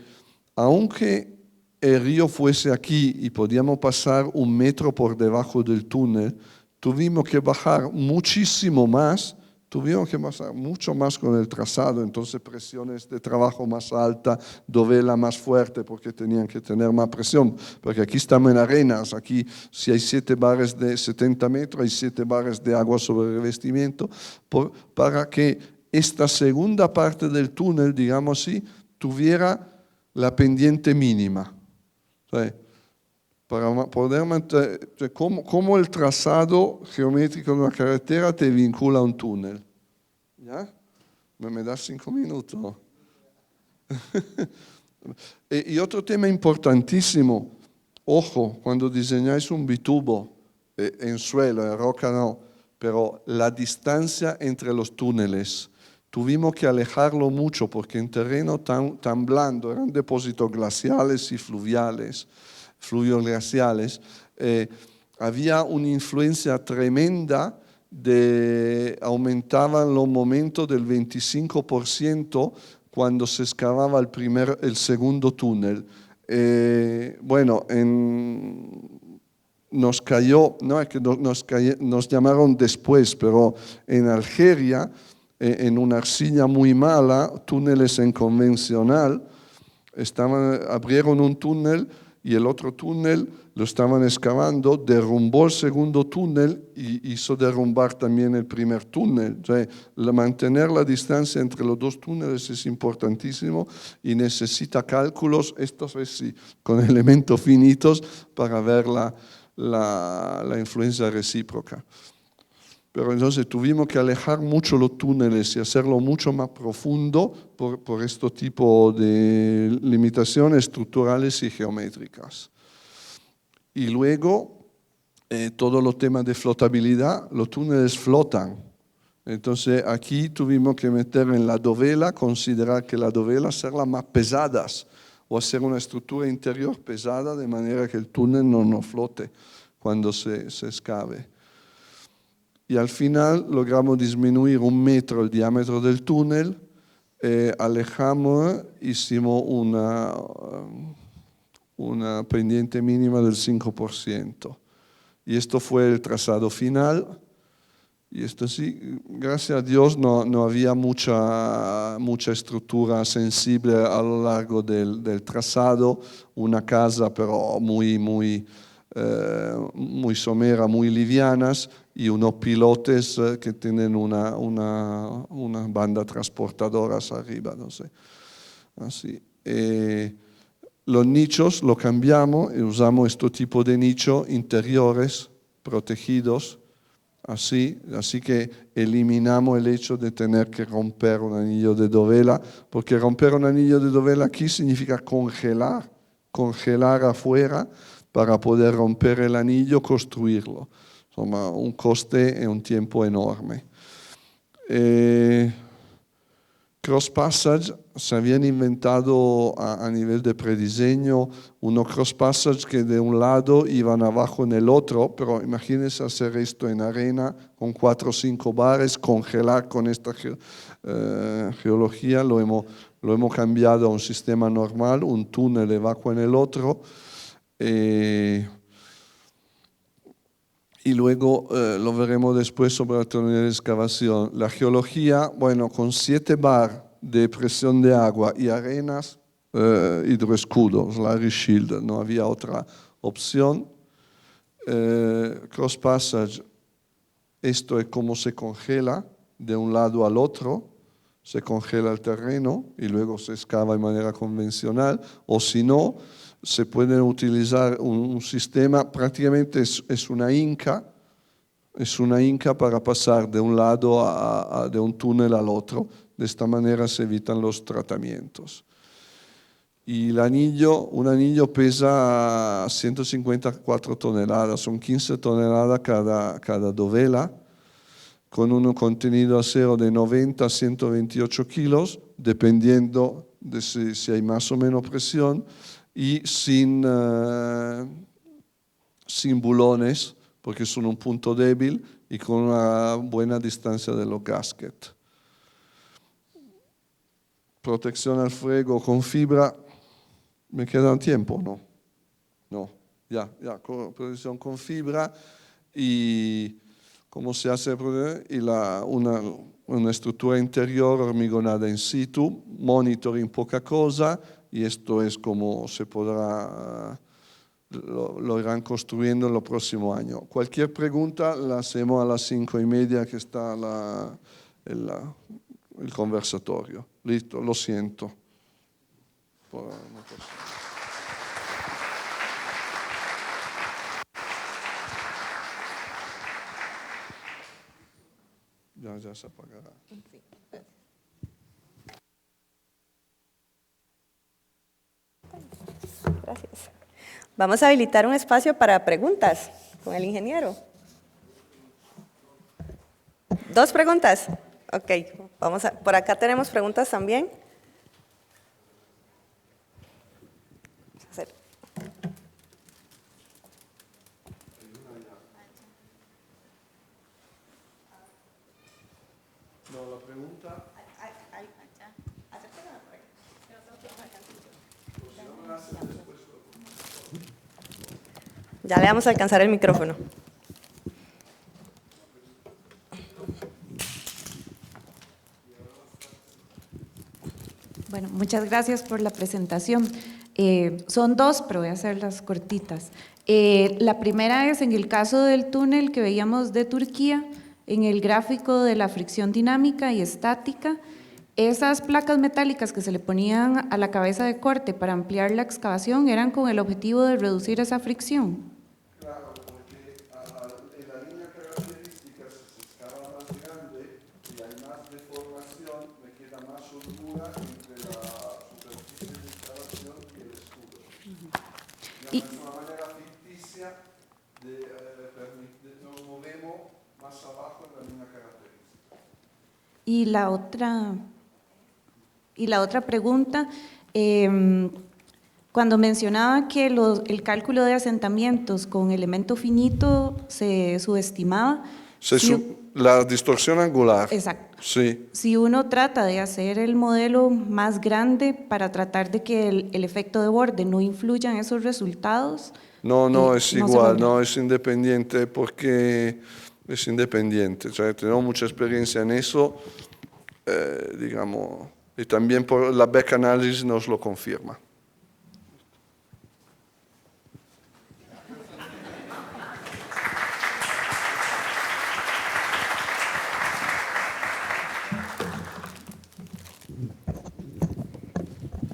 aunque el río fuese aquí y podíamos pasar 1 metro por debajo del túnel, tuvimos que bajar muchísimo más, tuvimos que pasar mucho más con el trazado, entonces presiones de trabajo más alta, dovela más fuerte, porque tenían que tener más presión, porque aquí estamos en arenas, aquí si hay 7 bares de 70 metros, hay 7 bares de agua sobre el revestimiento, para que esta segunda parte del túnel, digamos así, tuviera la pendiente mínima. ¿Sí? Para poder mantener, cómo el trazado geométrico de una carretera te vincula a un túnel. ¿Ya? ¿Me das 5 minutos? Y otro tema importantísimo, ojo, cuando diseñáis un bitubo, en suelo, en roca no, pero la distancia entre los túneles, tuvimos que alejarlo mucho porque en terreno tan blando, eran depósitos glaciales y fluvioglaciales, había una influencia tremenda aumentaban los momentos del 25% cuando se excavaba el segundo túnel. Bueno, nos cayó, no es que nos llamaron después, pero en Algeria, en una arcilla muy mala, túneles en convencional, abrieron un túnel y el otro túnel lo estaban excavando, derrumbó el segundo túnel y hizo derrumbar también el primer túnel. O sea, mantener la distancia entre los dos túneles es importantísimo y necesita cálculos, estos sí, con elementos finitos para ver la influencia recíproca. Pero entonces tuvimos que alejar mucho los túneles y hacerlo mucho más profundo por este tipo de limitaciones estructurales y geométricas. Y luego, todos los temas de flotabilidad, los túneles flotan. Entonces aquí tuvimos que meter en la dovela, considerar que la dovela hacerla más pesadas o hacer una estructura interior pesada de manera que el túnel no flote cuando se excave. Y al final logramos disminuir 1 metro el diámetro del túnel, alejamos, hicimos una pendiente mínima del 5%. Y esto fue el trazado final. Y esto sí, gracias a Dios no había mucha estructura sensible a lo largo del trazado, una casa pero muy somera, muy livianas, y unos pilotes que tienen una banda transportadoras arriba, no sé. Así. Los nichos lo cambiamos y usamos este tipo de nichos interiores protegidos, así que eliminamos el hecho de tener que romper un anillo de dovela, porque romper un anillo de dovela aquí significa congelar afuera para poder romper el anillo, construirlo. Insomma, un coste e un tiempo enorme. Cross Passage, se habían inventado a nivel de prediseño unos cross passage que de un lado iban abajo en el otro, pero imagínense hacer esto en arena con 4 o 5 bares, congelar con esta geología, lo hemos cambiado a un sistema normal, un túnel evacuo en el otro. Y luego lo veremos después sobre la teoría de excavación. La geología, bueno, con 7 bar de presión de agua y arenas, hidroescudos, Larry Shield, no había otra opción. Cross Passage, esto es como se congela de un lado al otro, se congela el terreno y luego se excava de manera convencional, o si no, se puede utilizar un sistema, prácticamente es una inca para pasar de un lado de un túnel al otro. De esta manera se evitan los tratamientos. Y un anillo pesa 154 toneladas, son 15 toneladas cada dovela, con un contenido de acero de 90 a 128 kilos, dependiendo de si hay más o menos presión, y sin bulones, porque son un punto débil y con una buena distancia de los gaskets. Protección al fuego con fibra. ¿Me queda tiempo? No. Ya. Protección con fibra y cómo se hace y una estructura interior hormigonada in situ, monitoring poca cosa, y esto es como se podrá, lo irán construyendo en el próximo año. Cualquier pregunta la hacemos a las 5:30 que está el conversatorio. Listo, lo siento. Ya se apagará. Gracias. Vamos a habilitar un espacio para preguntas con el ingeniero. 2 preguntas. Ok, por acá tenemos preguntas también. No, la pregunta. Ya le vamos a alcanzar el micrófono. Bueno, muchas gracias por la presentación. Son 2, pero voy a hacerlas cortitas. La primera es en el caso del túnel que veíamos de Turquía, en el gráfico de la fricción dinámica y estática, esas placas metálicas que se le ponían a la cabeza de corte para ampliar la excavación eran con el objetivo de reducir esa fricción. Claro, porque en la línea característica se excava más grande y hay más deformación, me queda más holgura entre la superficie de excavación y el escudo. Y es una manera ficticia nos movemos más abajo en la línea característica. Y la otra pregunta, cuando mencionaba que el cálculo de asentamientos con elemento finito se subestimaba. La distorsión angular. Exacto. Sí. Si uno trata de hacer el modelo más grande para tratar de que el efecto de borde no influya en esos resultados. No, es igual, no es independiente porque es independiente. O sea, tenemos mucha experiencia en eso, digamos, y también por la back analysis nos lo confirma.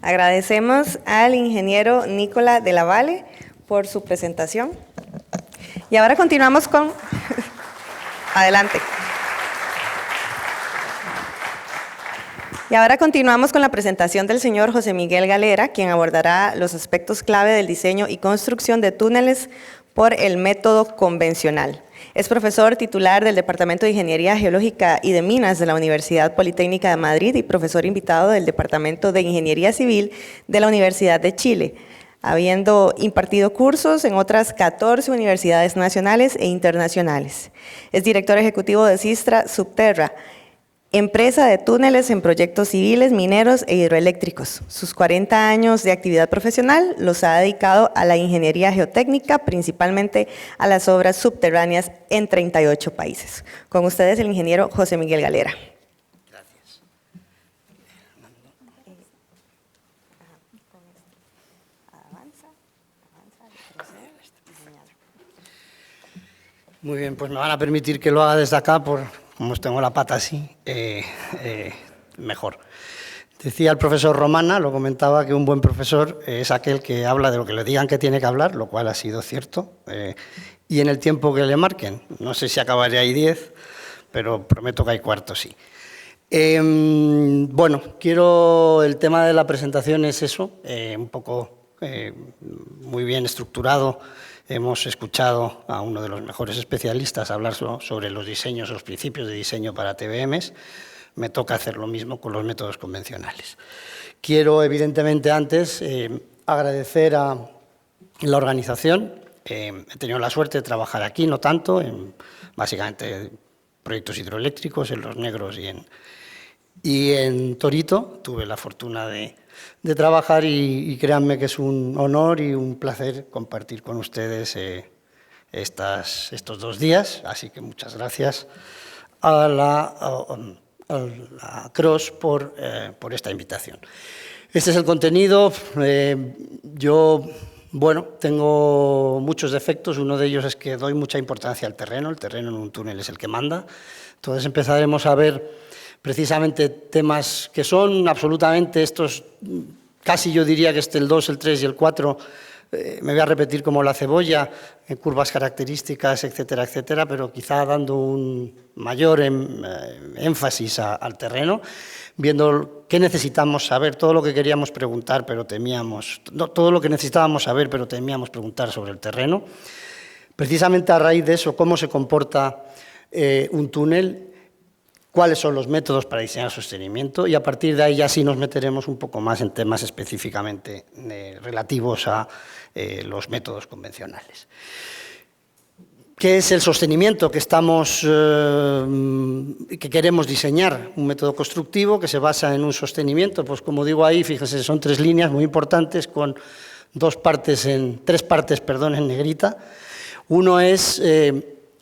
Agradecemos al ingeniero Nicola de la Valle por su presentación. Y ahora continuamos con... Adelante. Y ahora continuamos con la presentación del señor José Miguel Galera, quien abordará los aspectos clave del diseño y construcción de túneles por el método convencional. Es profesor titular del Departamento de Ingeniería Geológica y de Minas de la Universidad Politécnica de Madrid y profesor invitado del Departamento de Ingeniería Civil de la Universidad de Chile, habiendo impartido cursos en otras 14 universidades nacionales e internacionales. Es director ejecutivo de Sistra Subterra, empresa de túneles en proyectos civiles, mineros e hidroeléctricos. Sus 40 años de actividad profesional los ha dedicado a la ingeniería geotécnica, principalmente a las obras subterráneas en 38 países. Con ustedes el ingeniero José Miguel Galera. Gracias. Muy bien, pues me van a permitir que lo haga desde acá por... Como tengo la pata así, mejor. Decía el profesor Romana, lo comentaba, que un buen profesor es aquel que habla de lo que le digan que tiene que hablar, lo cual ha sido cierto, y en el tiempo que le marquen. No sé si acabaré ahí 10, pero prometo que hay cuarto, sí. Bueno, el tema de la presentación es eso, un poco muy bien estructurado. Hemos escuchado a uno de los mejores especialistas hablar sobre los diseños, los principios de diseño para TBMs. Me toca hacer lo mismo con los métodos convencionales. Quiero, evidentemente, antes agradecer a la organización. He tenido la suerte de trabajar aquí, no tanto, en básicamente proyectos hidroeléctricos, en Los Negros y en Torito. Tuve la fortuna de trabajar y créanme que es un honor y un placer compartir con ustedes estos 2 días, así que muchas gracias a la CROSS por esta invitación. Este es el contenido. Yo, tengo muchos defectos. Uno de ellos es que doy mucha importancia al terreno. El terreno en un túnel es el que manda. Entonces empezaremos a ver precisamente temas que son absolutamente estos, casi yo diría que el 2, el 3 y el 4, me voy a repetir como la cebolla, en curvas características, etcétera, etcétera, pero quizá dando un mayor énfasis al terreno, viendo qué necesitamos saber, todo lo que queríamos preguntar, pero temíamos, todo lo que necesitábamos saber, pero temíamos preguntar sobre el terreno. Precisamente a raíz de eso, cómo se comporta un túnel, cuáles son los métodos para diseñar sostenimiento, y a partir de ahí ya sí nos meteremos un poco más en temas específicamente relativos a los métodos convencionales. ¿Qué es el sostenimiento que queremos diseñar? Un método constructivo que se basa en un sostenimiento, pues como digo ahí, fíjense, son 3 líneas muy importantes con 3 partes en negrita. Uno es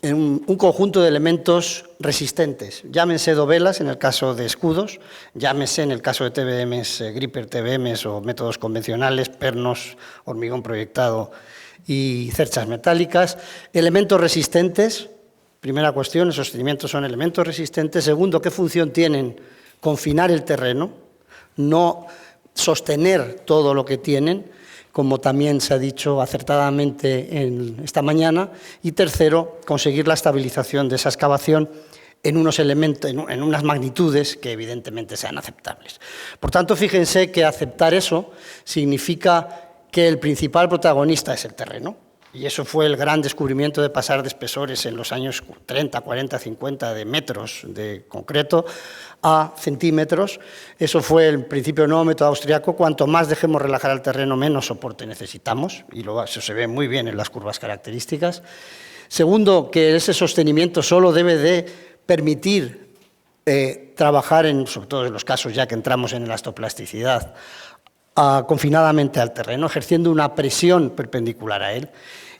un conjunto de elementos resistentes, llámense dovelas en el caso de escudos, llámese en el caso de TBMs, gripper TBMs o métodos convencionales, pernos, hormigón proyectado y cerchas metálicas. Elementos resistentes, primera cuestión, el sostenimiento son elementos resistentes. Segundo, ¿qué función tienen? Confinar el terreno, no sostener todo lo que tienen, como también se ha dicho acertadamente esta mañana. Y tercero, conseguir la estabilización de esa excavación en unos elementos, en unas magnitudes que evidentemente sean aceptables. Por tanto, fíjense que aceptar eso significa que el principal protagonista es el terreno. Y eso fue el gran descubrimiento de pasar de espesores en los años 30, 40, 50 de metros de concreto a centímetros. Eso fue el principio del nuevo método austriaco. Cuanto más dejemos relajar al terreno, menos soporte necesitamos. Y eso se ve muy bien en las curvas características. Segundo, que ese sostenimiento solo debe de permitir trabajar, sobre todo en los casos ya que entramos en elastoplasticidad, confinadamente al terreno, ejerciendo una presión perpendicular a él.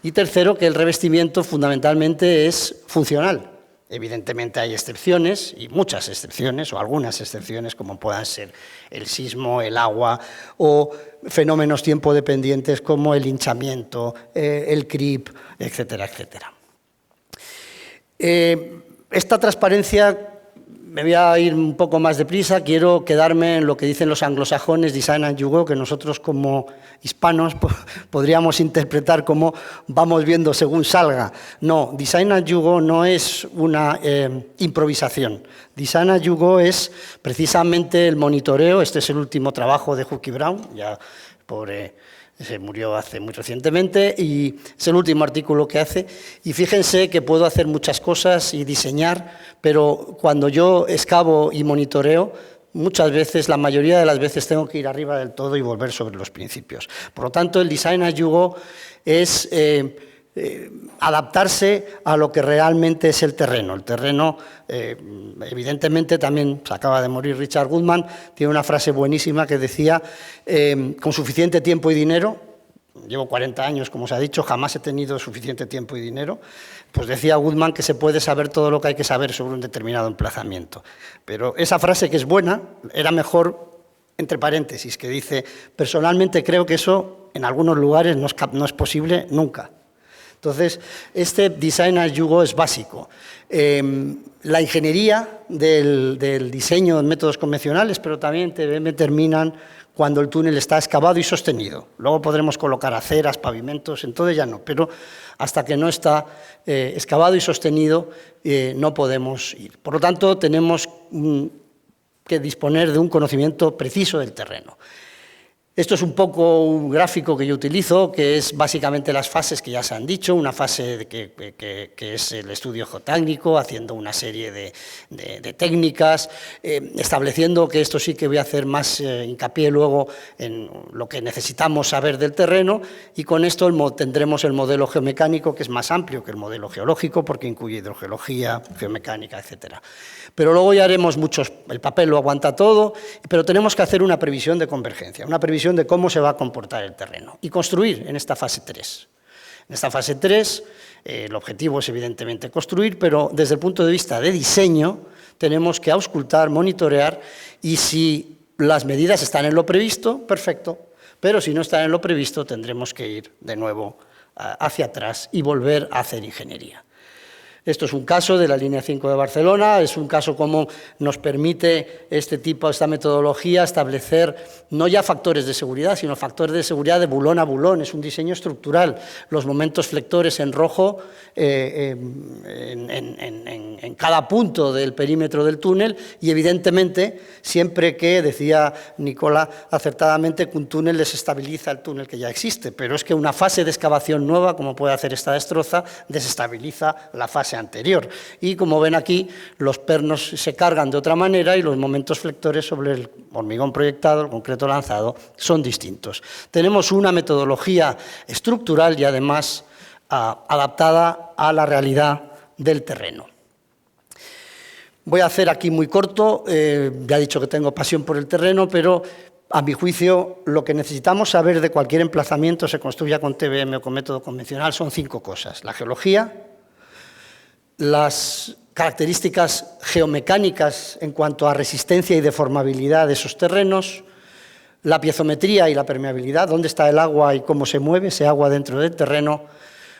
Y tercero, que el revestimiento fundamentalmente es funcional. Evidentemente hay excepciones, y muchas excepciones, o algunas excepciones, como puedan ser el sismo, el agua, o fenómenos tiempo dependientes como el hinchamiento, el creep, etcétera, etcétera. Esta transparencia, me voy a ir un poco más deprisa, quiero quedarme en lo que dicen los anglosajones, design as you go, que nosotros como hispanos podríamos interpretar como vamos viendo según salga. No, design as you go no es una improvisación. Design as you go es precisamente el monitoreo. Este es el último trabajo de Huck y Brown, ya por se murió hace muy recientemente y es el último artículo que hace. Y fíjense que puedo hacer muchas cosas y diseñar, pero cuando yo excavo y monitoreo, muchas veces, la mayoría de las veces, tengo que ir arriba del todo y volver sobre los principios. Por lo tanto, el design as you go es adaptarse a lo que realmente es el terreno. El terreno, evidentemente, también se acaba de morir Richard Goodman, tiene una frase buenísima que decía, con suficiente tiempo y dinero, llevo 40 años, como se ha dicho, jamás he tenido suficiente tiempo y dinero, pues decía Goodman que se puede saber todo lo que hay que saber sobre un determinado emplazamiento. Pero esa frase, que es buena, era mejor, entre paréntesis, que dice, personalmente creo que eso en algunos lugares no es posible nunca. Entonces, este design as you go es básico. La ingeniería del diseño en métodos convencionales, pero también terminan cuando el túnel está excavado y sostenido. Luego podremos colocar aceras, pavimentos, entonces ya no, pero hasta que no está excavado y sostenido no podemos ir. Por lo tanto, tenemos que disponer de un conocimiento preciso del terreno. Esto es un poco un gráfico que yo utilizo, que es básicamente las fases que ya se han dicho, una fase que es el estudio geotécnico, haciendo una serie de técnicas, estableciendo, que esto sí que voy a hacer más hincapié luego en lo que necesitamos saber del terreno, y con esto tendremos el modelo geomecánico, que es más amplio que el modelo geológico, porque incluye hidrogeología, geomecánica, etcétera. Pero luego ya haremos muchos, el papel lo aguanta todo, pero tenemos que hacer una previsión de convergencia, una previsión de cómo se va a comportar el terreno y construir en esta fase 3. En esta fase 3 el objetivo es evidentemente construir, pero desde el punto de vista de diseño tenemos que auscultar, monitorear, y si las medidas están en lo previsto, perfecto, pero si no están en lo previsto tendremos que ir de nuevo hacia atrás y volver a hacer ingeniería. Esto es un caso de la línea 5 de Barcelona, es un caso como nos permite esta metodología establecer no ya factores de seguridad, sino factores de seguridad de bulón a bulón, es un diseño estructural. Los momentos flectores en rojo en cada punto del perímetro del túnel, y evidentemente siempre que, decía Nicola acertadamente, que un túnel desestabiliza el túnel que ya existe, pero es que una fase de excavación nueva, como puede hacer esta destroza, desestabiliza la fase anterior. Y como ven aquí, los pernos se cargan de otra manera y los momentos flectores sobre el hormigón proyectado, el concreto lanzado, son distintos. Tenemos una metodología estructural y además adaptada a la realidad del terreno. Voy a hacer aquí muy corto, ya he dicho que tengo pasión por el terreno, pero a mi juicio lo que necesitamos saber de cualquier emplazamiento, se construya con TBM o con método convencional, son 5 cosas: la geología, las características geomecánicas en cuanto a resistencia y deformabilidad de esos terrenos, la piezometría y la permeabilidad, dónde está el agua y cómo se mueve ese agua dentro del terreno,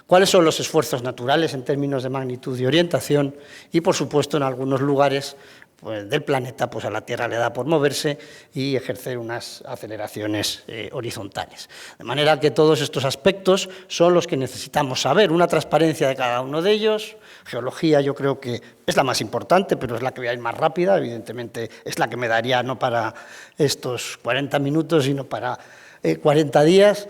cuáles son los esfuerzos naturales en términos de magnitud y orientación, y por supuesto en algunos lugares del planeta, pues a la Tierra le da por moverse y ejercer unas aceleraciones horizontales. De manera que todos estos aspectos son los que necesitamos saber, una transparencia de cada uno de ellos. Geología yo creo que es la más importante, pero es la que voy a ir más rápida, evidentemente es la que me daría no para estos 40 minutos, sino para 40 días.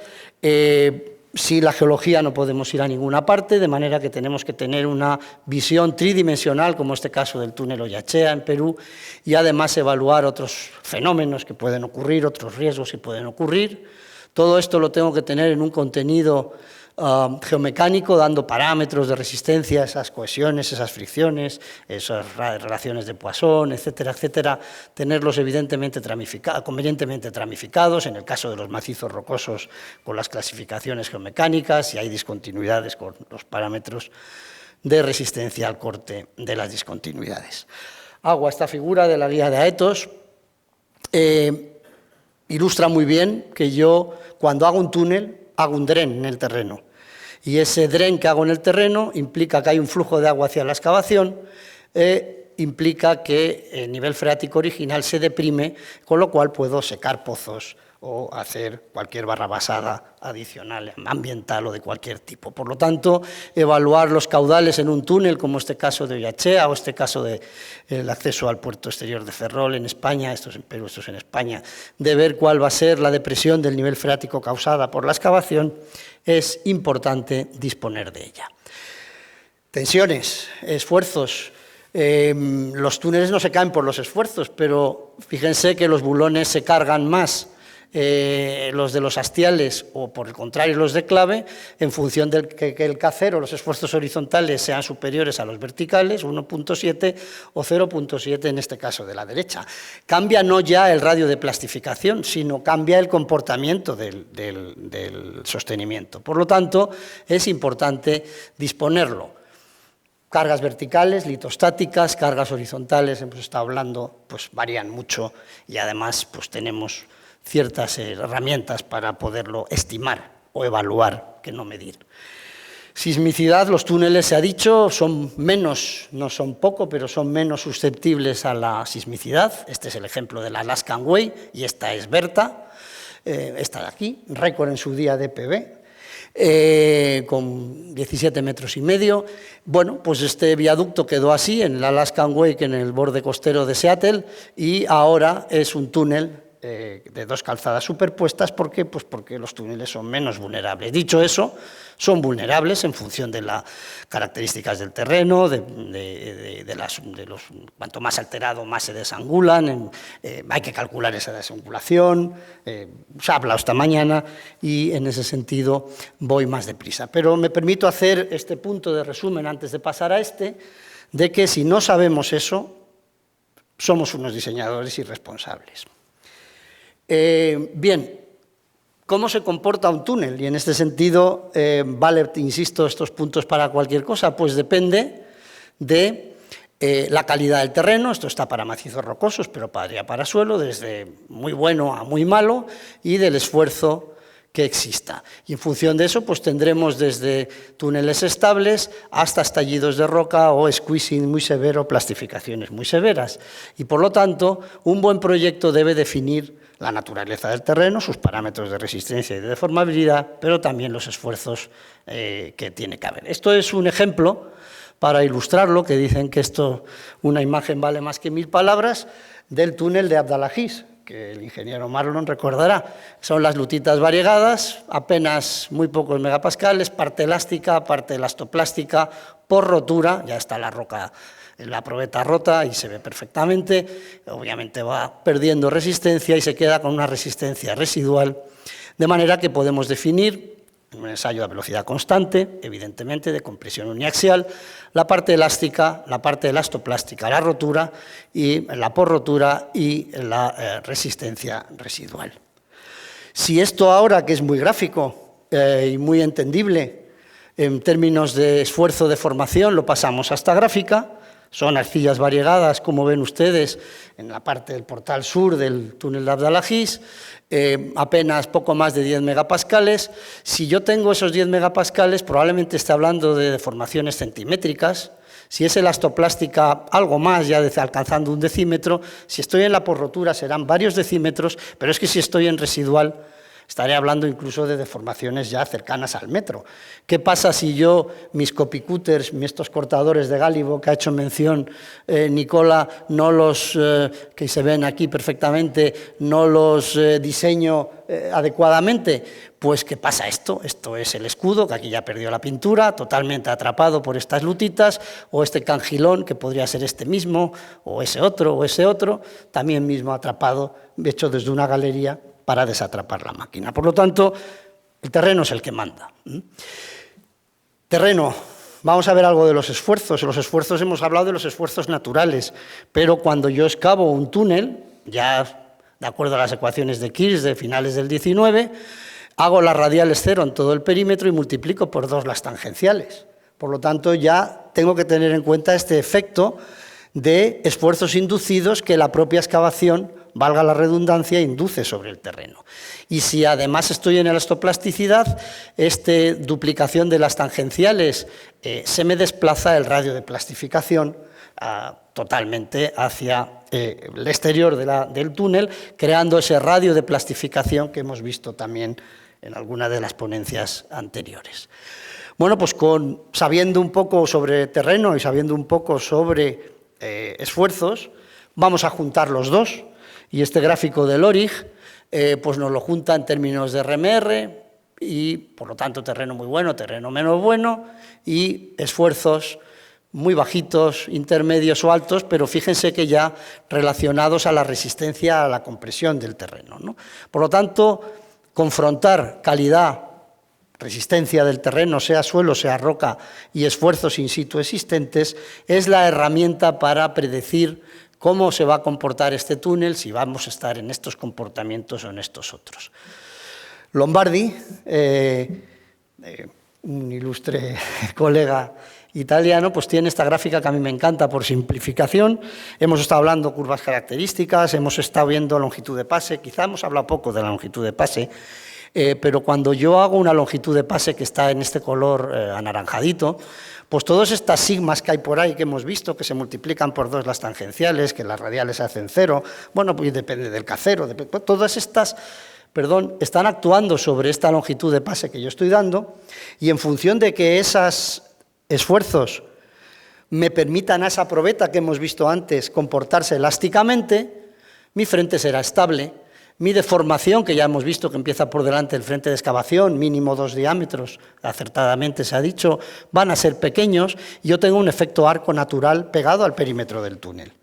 Sin la geología no podemos ir a ninguna parte, de manera que tenemos que tener una visión tridimensional, como este caso del túnel Oyachea en Perú, y además evaluar otros fenómenos que pueden ocurrir, otros riesgos que pueden ocurrir. Todo esto lo tengo que tener en un contenido geomecánico, dando parámetros de resistencia, esas cohesiones, esas fricciones, esas relaciones de Poisson, etcétera, etcétera, tenerlos evidentemente convenientemente tramificados, en el caso de los macizos rocosos con las clasificaciones geomecánicas, y hay discontinuidades con los parámetros de resistencia al corte de las discontinuidades. Hago esta figura de la guía de Aetos, ilustra muy bien que yo, cuando hago un túnel, hago un dren en el terreno. Y ese dren que hago en el terreno implica que hay un flujo de agua hacia la excavación, implica que el nivel freático original se deprime, con lo cual puedo secar pozos o hacer cualquier barrabasada adicional ambiental o de cualquier tipo. Por lo tanto, evaluar los caudales en un túnel, como este caso de Ollachea o este caso del acceso al puerto exterior de Ferrol en España, esto es en Perú, esto es en España, de ver cuál va a ser la depresión del nivel freático causada por la excavación, es importante disponer de ella. Tensiones, esfuerzos. Los túneles no se caen por los esfuerzos, pero fíjense que los bulones se cargan más, los de los hastiales o por el contrario los de clave, en función de que el K0, los esfuerzos horizontales sean superiores a los verticales, 1.7 o 0.7 en este caso de la derecha. Cambia no ya el radio de plastificación, sino cambia el comportamiento del sostenimiento. Por lo tanto, es importante disponerlo. Cargas verticales, litostáticas, cargas horizontales, hemos estado hablando, pues varían mucho y además pues tenemos ciertas herramientas para poderlo estimar o evaluar, que no medir. Sismicidad, los túneles, se ha dicho, son menos, no son poco, pero son menos susceptibles a la sismicidad. Este es el ejemplo de la Alaskan Way y esta es Berta, esta de aquí, récord en su día de PB. Con 17,5 metros. Bueno, pues este viaducto quedó así en la Alaskan Way, que en el borde costero de Seattle, y ahora es un túnel de dos calzadas superpuestas. ¿Por qué? Pues porque los túneles son menos vulnerables. Dicho eso, son vulnerables en función de las características del terreno, cuanto más alterado, más se desangulan, hay que calcular esa desangulación, se ha hablado esta mañana y en ese sentido voy más deprisa. Pero me permito hacer este punto de resumen antes de pasar a de que si no sabemos eso, somos unos diseñadores irresponsables. Bien, ¿cómo se comporta un túnel? Y en este sentido, vale, insisto, estos puntos para cualquier cosa, pues depende de la calidad del terreno. Esto está para macizos rocosos, pero podría para suelo, desde muy bueno a muy malo, y del esfuerzo que exista. Y en función de eso, pues tendremos desde túneles estables hasta estallidos de roca o squeezing muy severo, plastificaciones muy severas. Y por lo tanto, un buen proyecto debe definir la naturaleza del terreno, sus parámetros de resistencia y de deformabilidad, pero también los esfuerzos que tiene que haber. Esto es un ejemplo para ilustrarlo, que dicen que una imagen vale más que 1000 palabras, del túnel de Abdalaziz, que el ingeniero Marlon recordará. Son las lutitas variegadas, apenas muy pocos megapascales, parte elástica, parte elastoplástica, por rotura, ya está la roca, la probeta rota y se ve perfectamente, obviamente va perdiendo resistencia y se queda con una resistencia residual, de manera que podemos definir en un ensayo a velocidad constante, evidentemente de compresión uniaxial, la parte elástica, la parte elastoplástica, la rotura y la por rotura y la resistencia residual. Si esto ahora, que es muy gráfico y muy entendible en términos de esfuerzo de formación, lo pasamos a esta gráfica, son arcillas variegadas, como ven ustedes, en la parte del portal sur del túnel de Abdalaziz, apenas poco más de 10 megapascales. Si yo tengo esos 10 megapascales, probablemente esté hablando de deformaciones centimétricas. Si es elastoplástica, algo más, ya alcanzando 1 decímetro. Si estoy en la porrotura, serán varios decímetros, pero es que si estoy en residual, estaré hablando incluso de deformaciones ya cercanas al metro. ¿Qué pasa si yo, mis copycutters, estos cortadores de gálibo que ha hecho mención Nicola, no los, que se ven aquí perfectamente, no los diseño adecuadamente? Pues ¿qué pasa esto? Esto es el escudo, que aquí ya perdió la pintura, totalmente atrapado por estas lutitas, o este cangilón, que podría ser este mismo, o ese otro, también mismo atrapado, hecho desde una galería, para desatrapar la máquina. Por lo tanto, el terreno es el que manda. Terreno, vamos a ver algo de los esfuerzos. Los esfuerzos, hemos hablado de los esfuerzos naturales, pero cuando yo excavo un túnel, ya de acuerdo a las ecuaciones de Kirch de finales del 19, hago las radiales 0 en todo el perímetro y multiplico por 2 las tangenciales. Por lo tanto, ya tengo que tener en cuenta este efecto de esfuerzos inducidos que la propia excavación, valga la redundancia, induce sobre el terreno. Y si además estoy en elastoplasticidad, esta duplicación de las tangenciales se me desplaza el radio de plastificación totalmente hacia el exterior del túnel, creando ese radio de plastificación que hemos visto también en alguna de las ponencias anteriores. Bueno, pues sabiendo un poco sobre terreno y sabiendo un poco sobre esfuerzos, vamos a juntar los dos, y este gráfico del ORIG pues nos lo junta en términos de RMR y, por lo tanto, terreno muy bueno, terreno menos bueno y esfuerzos muy bajitos, intermedios o altos, pero fíjense que ya relacionados a la resistencia a la compresión del terreno, ¿no? Por lo tanto, confrontar calidad, resistencia del terreno, sea suelo, sea roca, y esfuerzos in situ existentes, es la herramienta para predecir cómo se va a comportar este túnel, si vamos a estar en estos comportamientos o en estos otros. Lombardi, un ilustre colega italiano, pues tiene esta gráfica que a mí me encanta por simplificación. Hemos estado hablando curvas características, hemos estado viendo longitud de pase, quizá hemos hablado poco de la longitud de pase, pero cuando yo hago una longitud de pase que está en este color anaranjadito, pues todas estas sigmas que hay por ahí que hemos visto, que se multiplican por 2 las tangenciales, que las radiales se hacen 0, bueno, pues depende del K0, todas estas, están actuando sobre esta longitud de pase que yo estoy dando, y en función de que esos esfuerzos me permitan a esa probeta que hemos visto antes comportarse elásticamente, mi frente será estable. Mi deformación, que ya hemos visto que empieza por delante del frente de excavación, mínimo 2 diámetros, acertadamente se ha dicho, van a ser pequeños, y yo tengo un efecto arco natural pegado al perímetro del túnel.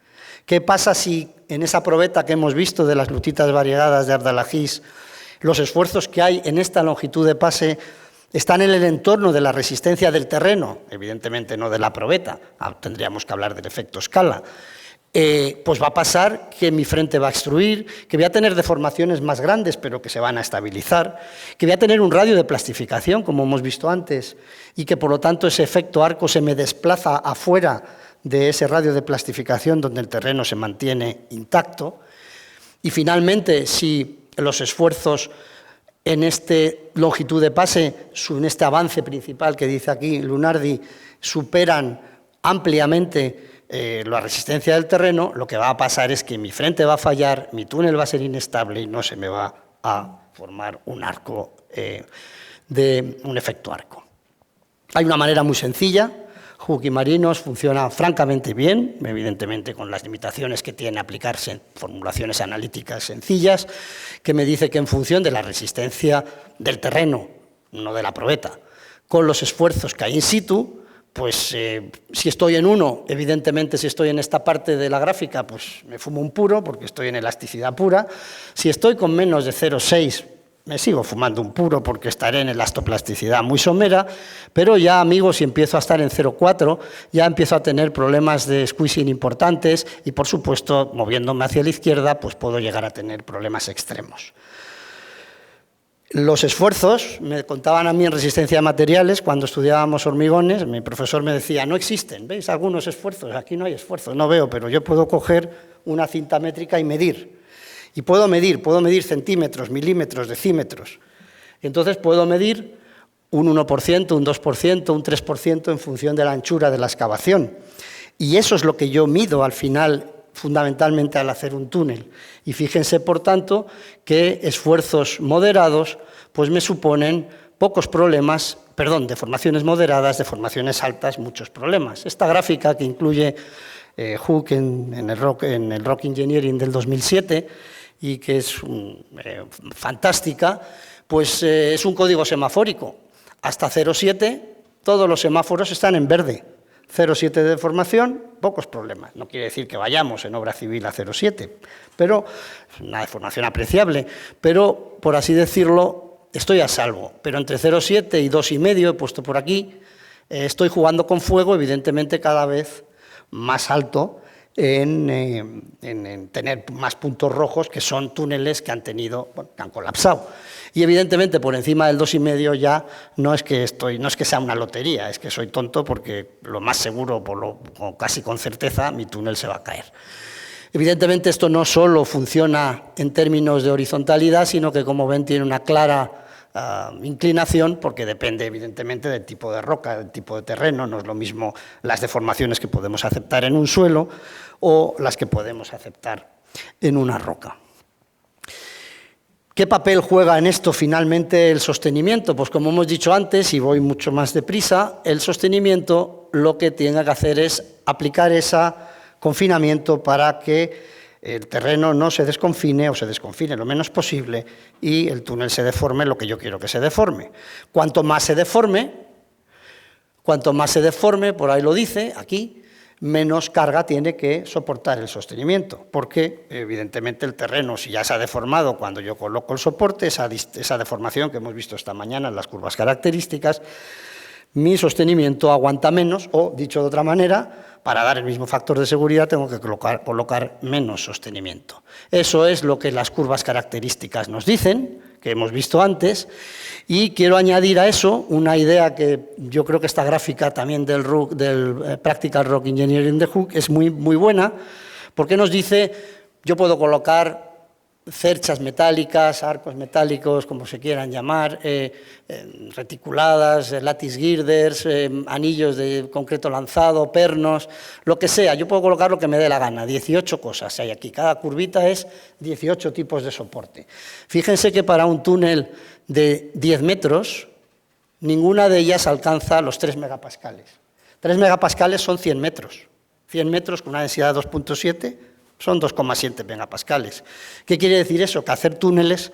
¿Qué pasa si en esa probeta que hemos visto de las lutitas variegadas de Ardalajís, los esfuerzos que hay en esta longitud de pase están en el entorno de la resistencia del terreno? Evidentemente no de la probeta, tendríamos que hablar del efecto escala. Pues va a pasar que mi frente va a extruir, que voy a tener deformaciones más grandes, pero que se van a estabilizar, que voy a tener un radio de plastificación, como hemos visto antes, y que por lo tanto ese efecto arco se me desplaza afuera de ese radio de plastificación donde el terreno se mantiene intacto. Y finalmente, si los esfuerzos en esta longitud de pase, en este avance principal que dice aquí Lunardi, superan ampliamente la resistencia del terreno, lo que va a pasar es que mi frente va a fallar, mi túnel va a ser inestable y no se me va a formar un arco, un efecto arco. Hay una manera muy sencilla. Hooke y Marinos funciona francamente bien, evidentemente con las limitaciones que tiene aplicarse en formulaciones analíticas sencillas, que me dice que en función de la resistencia del terreno, no de la probeta, con los esfuerzos que hay in situ, pues si estoy en 1, evidentemente si estoy en esta parte de la gráfica, pues me fumo un puro porque estoy en elasticidad pura. Si estoy con menos de 0,6, me sigo fumando un puro porque estaré en elastoplasticidad muy somera, pero ya, amigos, si empiezo a estar en 0,4, ya empiezo a tener problemas de squeezing importantes y, por supuesto, moviéndome hacia la izquierda, pues puedo llegar a tener problemas extremos. Los esfuerzos, me contaban a mí en resistencia de materiales, cuando estudiábamos hormigones, mi profesor me decía, no existen, ¿veis algunos esfuerzos? Aquí no hay esfuerzos, no veo, pero yo puedo coger una cinta métrica y medir. Y puedo medir centímetros, milímetros, decímetros. Entonces puedo medir un 1%, un 2%, un 3% en función de la anchura de la excavación. Y eso es lo que yo mido al final, fundamentalmente al hacer un túnel. Y fíjense, por tanto, que esfuerzos moderados pues me suponen pocos problemas, deformaciones moderadas, deformaciones altas, muchos problemas. Esta gráfica que incluye Hooke en el Rock Engineering del 2007 y que es fantástica, pues es un código semafórico. Hasta 0,7 todos los semáforos están en verde. 0,7 de deformación, pocos problemas. No quiere decir que vayamos en obra civil a 0,7, pero es una deformación apreciable. Pero, por así decirlo, estoy a salvo. Pero entre 0,7 y 2,5, he puesto por aquí, estoy jugando con fuego, evidentemente cada vez más alto, en tener más puntos rojos, que son túneles que han colapsado. Y evidentemente por encima del 2,5 ya no es que sea una lotería, es que soy tonto porque lo más seguro, casi con certeza, mi túnel se va a caer. Evidentemente esto no solo funciona en términos de horizontalidad, sino que, como ven, tiene una clara inclinación, porque depende evidentemente del tipo de roca, del tipo de terreno. No es lo mismo las deformaciones que podemos aceptar en un suelo o las que podemos aceptar en una roca. ¿Qué papel juega en esto finalmente el sostenimiento? Pues como hemos dicho antes, y voy mucho más deprisa, el sostenimiento lo que tiene que hacer es aplicar ese confinamiento para que el terreno no se desconfine o se desconfine lo menos posible y el túnel se deforme lo que yo quiero que se deforme. Cuanto más se deforme, por ahí lo dice, aquí, menos carga tiene que soportar el sostenimiento, porque evidentemente el terreno, si ya se ha deformado cuando yo coloco el soporte, esa deformación que hemos visto esta mañana en las curvas características, mi sostenimiento aguanta menos, o dicho de otra manera, para dar el mismo factor de seguridad tengo que colocar menos sostenimiento. Eso es lo que las curvas características nos dicen, que hemos visto antes, y quiero añadir a eso una idea que yo creo que esta gráfica también del Practical Rock Engineering de Hook es muy buena, porque nos dice, yo puedo colocar cerchas metálicas, arcos metálicos, como se quieran llamar, reticuladas, lattice girders, anillos de concreto lanzado, pernos, lo que sea. Yo puedo colocar lo que me dé la gana, 18 cosas hay aquí. Cada curvita es 18 tipos de soporte. Fíjense que para un túnel de 10 metros, ninguna de ellas alcanza los 3 megapascales. 3 megapascales son 100 metros. 100 metros con una densidad de 2,7 son 2,7 megapascales. ¿Qué quiere decir eso? Que hacer túneles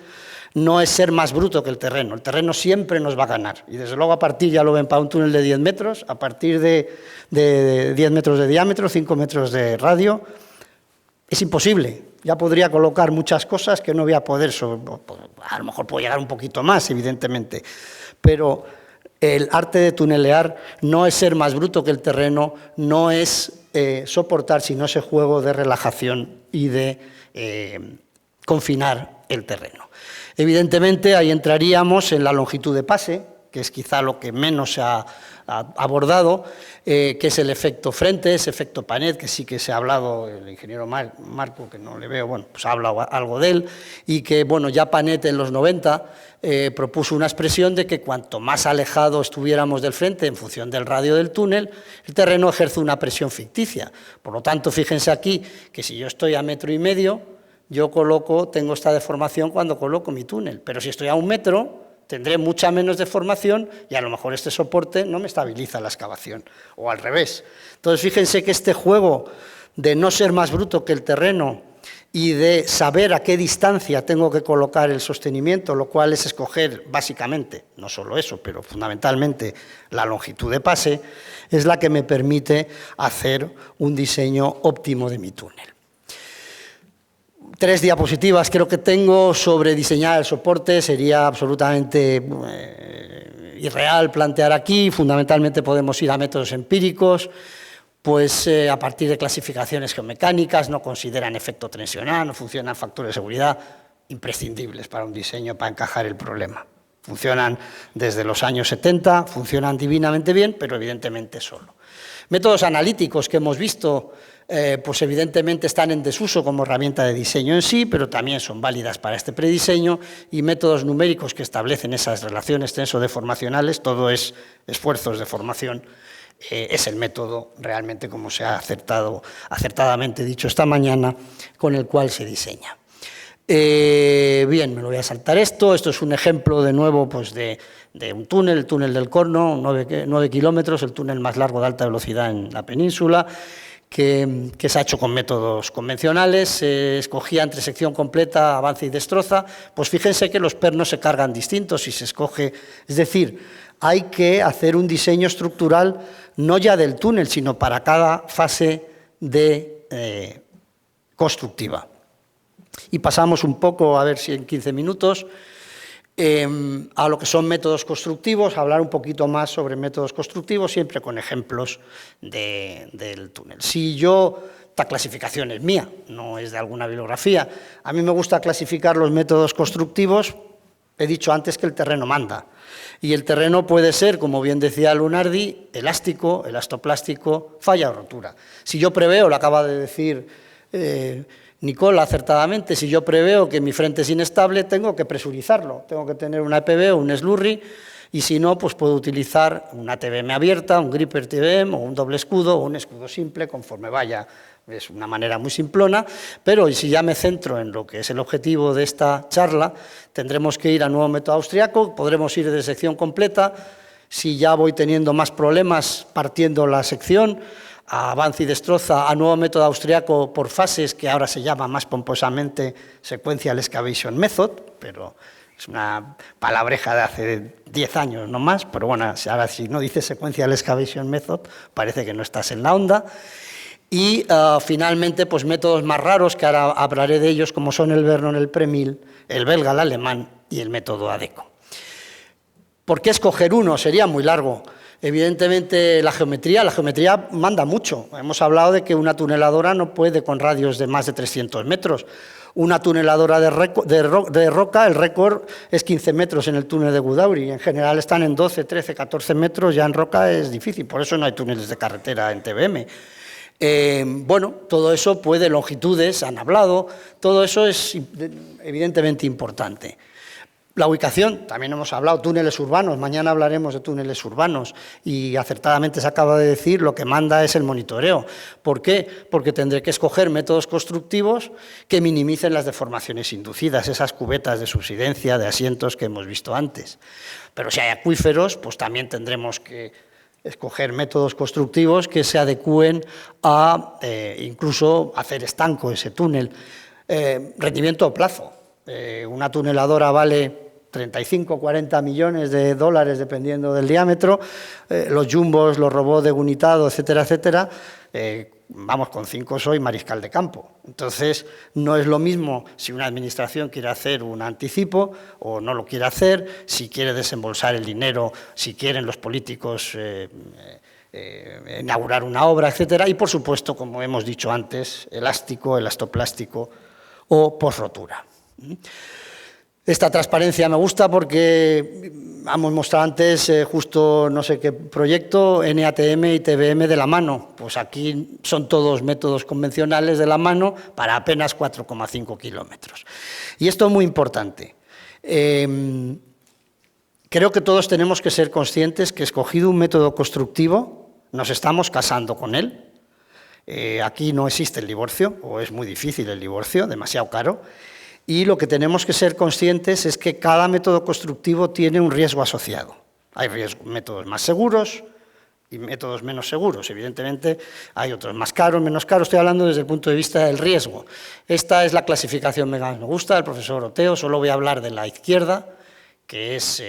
no es ser más bruto que el terreno siempre nos va a ganar. Y desde luego a partir, ya lo ven, para un túnel de 10 metros, a partir de 10 metros de diámetro, 5 metros de radio, es imposible. Ya podría colocar muchas cosas que no voy a poder, a lo mejor puedo llegar un poquito más, evidentemente, pero el arte de tunelear no es ser más bruto que el terreno, no es soportar, sino ese juego de relajación y de confinar el terreno. Evidentemente, ahí entraríamos en la longitud de pase, que es quizá lo que menos se ha abordado, que es el efecto frente, ese efecto Panet, que sí que se ha hablado, el ingeniero Marco, que no le veo, bueno, pues ha hablado algo de él, y que, bueno, ya Panet en los 90 propuso una expresión de que cuanto más alejado estuviéramos del frente en función del radio del túnel, el terreno ejerce una presión ficticia. Por lo tanto, fíjense aquí que si yo estoy a 1,5 metros, yo tengo esta deformación cuando coloco mi túnel, pero si estoy a 1 metro, tendré mucha menos deformación y a lo mejor este soporte no me estabiliza la excavación, o al revés. Entonces, fíjense que este juego de no ser más bruto que el terreno y de saber a qué distancia tengo que colocar el sostenimiento, lo cual es escoger básicamente, no solo eso, pero fundamentalmente la longitud de pase, es la que me permite hacer un diseño óptimo de mi túnel. 3 diapositivas creo que tengo sobre diseñar el soporte. Sería absolutamente irreal plantear aquí. Fundamentalmente podemos ir a métodos empíricos, pues a partir de clasificaciones geomecánicas, no consideran efecto tensional, no funcionan factores de seguridad imprescindibles para un diseño, para encajar el problema. Funcionan desde los años 70, funcionan divinamente bien, pero evidentemente solo. Métodos analíticos que hemos visto, pues evidentemente están en desuso como herramienta de diseño en sí, pero también son válidas para este prediseño, y métodos numéricos que establecen esas relaciones tenso-deformacionales, todo es esfuerzos de formación, es el método realmente, como se ha acertadamente dicho esta mañana, con el cual se diseña. Bien, me lo voy a saltar esto es un ejemplo de nuevo pues de un túnel, el túnel del Corno, 9 kilómetros, el túnel más largo de alta velocidad en la península, que se ha hecho con métodos convencionales, se escogía entre sección completa, avance y destroza. Pues fíjense que los pernos se cargan distintos si se escoge, es decir, hay que hacer un diseño estructural no ya del túnel, sino para cada fase de constructiva. Y pasamos un poco, a ver si en 15 minutos, a lo que son métodos constructivos, hablar un poquito más sobre métodos constructivos, siempre con ejemplos del túnel. Esta clasificación es mía, no es de alguna bibliografía. A mí me gusta clasificar los métodos constructivos. He dicho antes que el terreno manda. Y el terreno puede ser, como bien decía Lunardi, elástico, elastoplástico, falla o rotura. Si yo preveo, lo acaba de decir Nicola, acertadamente, si yo preveo que mi frente es inestable, tengo que presurizarlo, tengo que tener una EPB o un slurry, y si no, pues puedo utilizar una TBM abierta, un gripper TBM, o un doble escudo, o un escudo simple, conforme vaya. Es una manera muy simplona, pero si ya me centro en lo que es el objetivo de esta charla, tendremos que ir a nuevo método austriaco, podremos ir de sección completa. Si ya voy teniendo más problemas partiendo la sección, a Avanza y Destroza, a nuevo método austriaco por fases, que ahora se llama más pomposamente Sequential Excavation Method, pero es una palabreja de hace 10 años no más, pero bueno, ahora si no dices Sequential Excavation Method, parece que no estás en la onda. Y finalmente, pues métodos más raros, que ahora hablaré de ellos, como son el Vernon, el Premil, el belga, el alemán y el método ADECO. ¿Por qué escoger uno? Sería muy largo. Evidentemente, la geometría manda mucho. Hemos hablado de que una tuneladora no puede con radios de más de 300 metros. Una tuneladora de roca, el récord es 15 metros en el túnel de Gudauri. En general están en 12, 13, 14 metros, ya en roca es difícil, por eso no hay túneles de carretera en TBM. Bueno, todo eso puede, longitudes, han hablado, todo eso es evidentemente importante. La ubicación, también hemos hablado, túneles urbanos, mañana hablaremos de túneles urbanos y acertadamente se acaba de decir, lo que manda es el monitoreo. ¿Por qué? Porque tendré que escoger métodos constructivos que minimicen las deformaciones inducidas, esas cubetas de subsidencia, de asientos que hemos visto antes. Pero si hay acuíferos, pues también tendremos que escoger métodos constructivos que se adecúen a incluso hacer estanco ese túnel. Rendimiento a plazo. Una tuneladora vale 35 o 40 millones de dólares dependiendo del diámetro, los jumbos, los robots de Gunitado, etcétera, etcétera, vamos, con 5 soy mariscal de campo. Entonces, no es lo mismo si una administración quiere hacer un anticipo o no lo quiere hacer, si quiere desembolsar el dinero, si quieren los políticos inaugurar una obra, etcétera, y por supuesto, como hemos dicho antes, elástico, elastoplástico o posrotura. Esta transparencia me gusta porque hemos mostrado antes justo no sé qué proyecto, NATM y TBM de la mano. Pues aquí son todos métodos convencionales de la mano para apenas 4,5 kilómetros. Y esto es muy importante. Creo que todos tenemos que ser conscientes que escogido un método constructivo, nos estamos casando con él. Aquí no existe el divorcio, o es muy difícil el divorcio, demasiado caro. Y lo que tenemos que ser conscientes es que cada método constructivo tiene un riesgo asociado. Hay métodos más seguros y métodos menos seguros. Evidentemente, hay otros más caros, menos caros. Estoy hablando desde el punto de vista del riesgo. Esta es la clasificación que más me gusta, del profesor Oteo. Solo voy a hablar de la izquierda, que es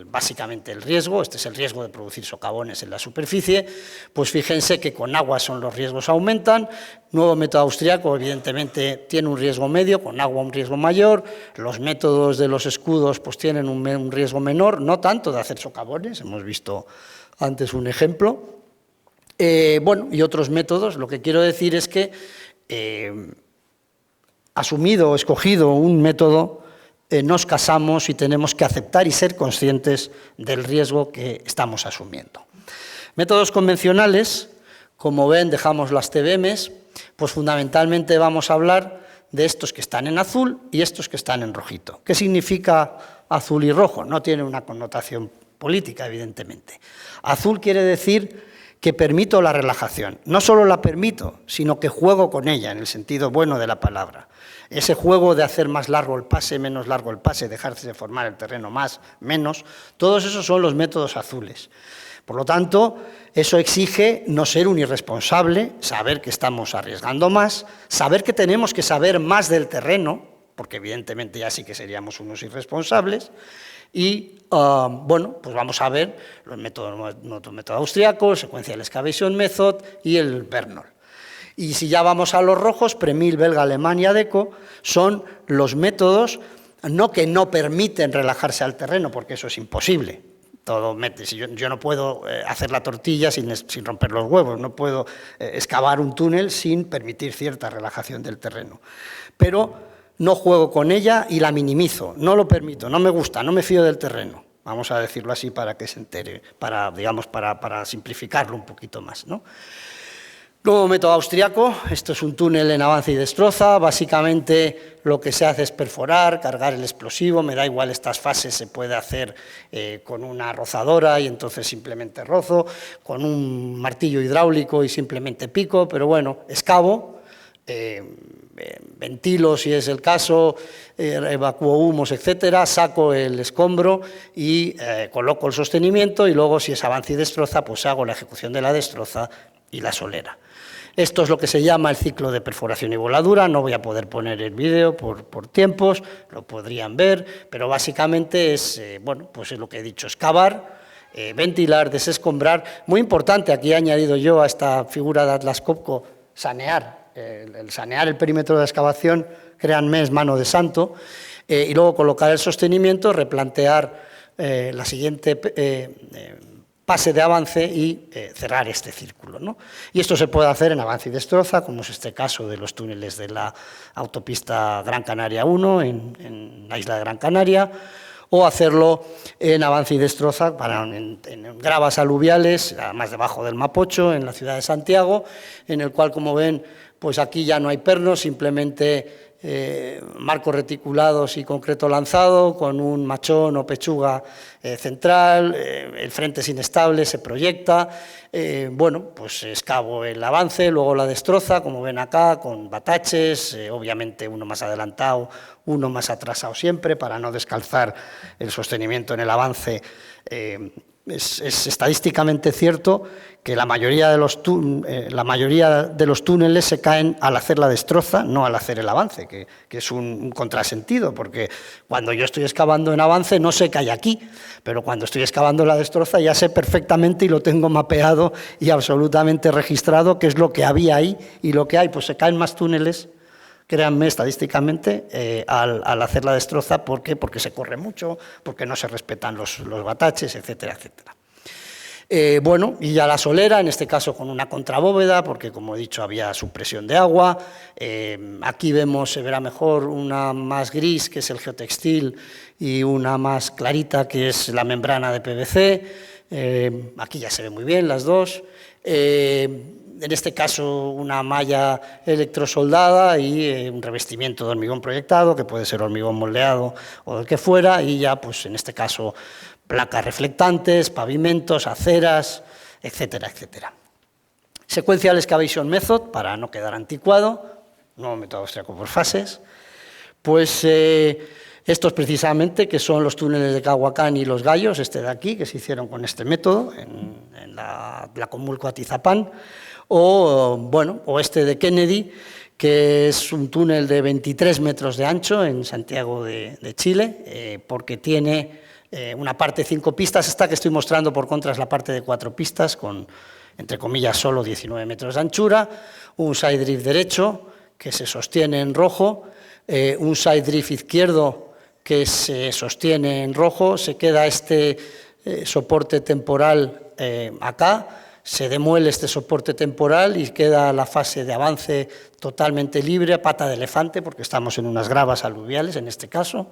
básicamente el riesgo. Este es el riesgo de producir socavones en la superficie. Pues fíjense que con agua los riesgos aumentan. Nuevo método austriaco, evidentemente, tiene un riesgo medio, con agua un riesgo mayor. Los métodos de los escudos pues tienen un riesgo menor, no tanto de hacer socavones, hemos visto antes un ejemplo. Bueno, y otros métodos, lo que quiero decir es que asumido o escogido un método, nos casamos y tenemos que aceptar y ser conscientes del riesgo que estamos asumiendo. Métodos convencionales, como ven, dejamos las TBMs, pues fundamentalmente vamos a hablar de estos que están en azul y estos que están en rojito. ¿Qué significa azul y rojo? No tiene una connotación política, evidentemente. Azul quiere decir que permito la relajación. No solo la permito, sino que juego con ella, en el sentido bueno de la palabra. Ese juego de hacer más largo el pase, menos largo el pase, dejarse de formar el terreno más, menos, todos esos son los métodos azules. Por lo tanto, eso exige no ser un irresponsable, saber que estamos arriesgando más, saber que tenemos que saber más del terreno, porque evidentemente ya sí que seríamos unos irresponsables, y bueno, pues vamos a ver los métodos austriacos, el Sequential Excavation Method y el Vernon. Y si ya vamos a los rojos, Premil, belga, alemán y ADECO, son los métodos no que no permiten relajarse al terreno, porque eso es imposible. Yo no puedo hacer la tortilla sin romper los huevos, no puedo excavar un túnel sin permitir cierta relajación del terreno. Pero no juego con ella y la minimizo, no lo permito, no me gusta, no me fío del terreno. Vamos a decirlo así para que se entere, para simplificarlo un poquito más, ¿no? Nuevo método austriaco, esto es un túnel en avance y destroza. Básicamente lo que se hace es perforar, cargar el explosivo, me da igual estas fases, se puede hacer con una rozadora y entonces simplemente rozo, con un martillo hidráulico y simplemente pico, pero bueno, excavo, ventilo si es el caso, evacúo humos, etcétera, saco el escombro y coloco el sostenimiento y luego si es avance y destroza, pues hago la ejecución de la destroza y la solera. Esto es lo que se llama el ciclo de perforación y voladura, no voy a poder poner el vídeo por tiempos, lo podrían ver, pero básicamente es, bueno, pues es lo que he dicho, excavar, ventilar, desescombrar. Muy importante, aquí he añadido yo a esta figura de Atlas Copco, sanear. El sanear el perímetro de excavación, créanme, es mano de santo, y luego colocar el sostenimiento, replantear la siguiente pase de avance y cerrar este círculo, ¿no? Y esto se puede hacer en avance y destroza, como es este caso de los túneles de la autopista Gran Canaria 1 en la isla de Gran Canaria, o hacerlo en avance y destroza en gravas aluviales, además debajo del Mapocho, en la ciudad de Santiago, en el cual, como ven, pues aquí ya no hay pernos, simplemente marcos reticulados y concreto lanzado, con un machón o pechuga central, el frente es inestable, se proyecta, bueno, pues excavo el avance, luego la destroza, como ven acá, con bataches, obviamente uno más adelantado, uno más atrasado siempre, para no descalzar el sostenimiento en el avance. Es estadísticamente cierto que la mayoría de los túneles se caen al hacer la destroza, no al hacer el avance, que es un contrasentido, porque cuando yo estoy excavando en avance no sé qué hay aquí, pero cuando estoy excavando la destroza ya sé perfectamente y lo tengo mapeado y absolutamente registrado qué es lo que había ahí y lo que hay, pues se caen más túneles, créanme, estadísticamente, al hacer la destroza. ¿Por qué? Porque se corre mucho, porque no se respetan los bataches, etcétera, etcétera. Bueno, y ya la solera, en este caso con una contrabóveda, porque como he dicho había supresión de agua. Aquí vemos, se verá mejor, una más gris, que es el geotextil, y una más clarita, que es la membrana de PVC. Aquí ya se ve muy bien las dos. En este caso una malla electrosoldada y un revestimiento de hormigón proyectado, que puede ser hormigón moldeado o del que fuera, y ya pues en este caso placas reflectantes, pavimentos, aceras, etcétera, etcétera. Sequential Excavation Method, para no quedar anticuado, nuevo método austriaco por fases. Pues estos precisamente, que son los túneles de Cahuacán y Los Gallos, este de aquí, que se hicieron con este método en la Tlacomulco Atizapán, o este de Kennedy, que es un túnel de 23 metros de ancho en Santiago de Chile, porque tiene una parte de 5 pistas, esta que estoy mostrando por contra es la parte de 4 pistas, con, entre comillas, solo 19 metros de anchura, un side drift derecho que se sostiene en rojo, un side drift izquierdo que se sostiene en rojo, se queda este soporte temporal acá, se demuele este soporte temporal y queda la fase de avance totalmente libre, a pata de elefante, porque estamos en unas gravas aluviales en este caso,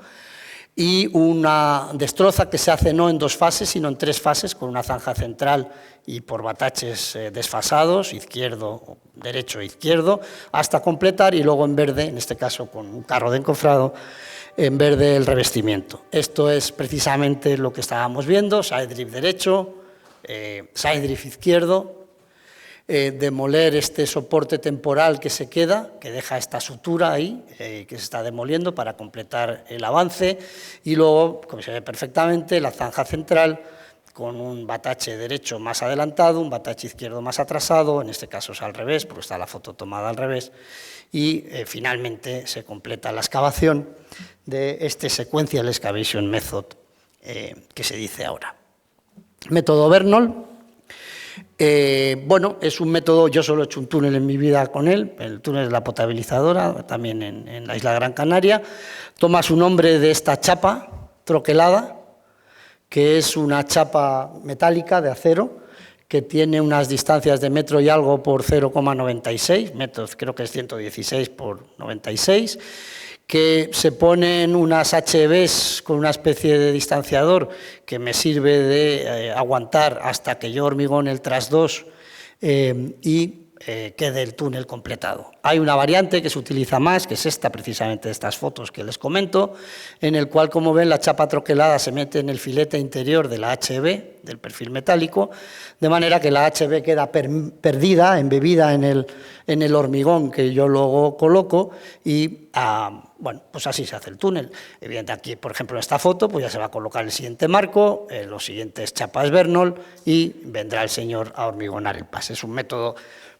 y una destroza que se hace no en 2 fases, sino en 3 fases, con una zanja central y por bataches desfasados, izquierdo, derecho e izquierdo, hasta completar, y luego en verde, en este caso con un carro de encofrado, en verde el revestimiento. Esto es precisamente lo que estábamos viendo, side drift derecho, side drift izquierdo, demoler este soporte temporal que se queda, que deja esta sutura ahí, que se está demoliendo para completar el avance, y luego, como se ve perfectamente, la zanja central con un batache derecho más adelantado, un batache izquierdo más atrasado, en este caso es al revés, porque está la foto tomada al revés, y finalmente se completa la excavación de este Sequential Excavation Method que se dice ahora. Método Bernol. Bueno, es un método, yo solo he hecho un túnel en mi vida con él, el túnel de la potabilizadora, también en la isla Gran Canaria. Toma su nombre de esta chapa troquelada, que es una chapa metálica de acero, que tiene unas distancias de metro y algo por 0,96 metros, creo que es 116 por 96, que se ponen unas HBs con una especie de distanciador que me sirve de aguantar hasta que yo hormigone el tras 2 y quede el túnel completado. Hay una variante que se utiliza más, que es esta, precisamente de estas fotos que les comento, en el cual, como ven, la chapa troquelada se mete en el filete interior de la HB, del perfil metálico, de manera que la HB queda perdida, embebida en el hormigón que yo luego coloco y, bueno, pues así se hace el túnel. Evidentemente aquí, por ejemplo, en esta foto, pues ya se va a colocar el siguiente marco, los siguientes chapas Bernol y vendrá el señor a hormigonar el pase. Es un método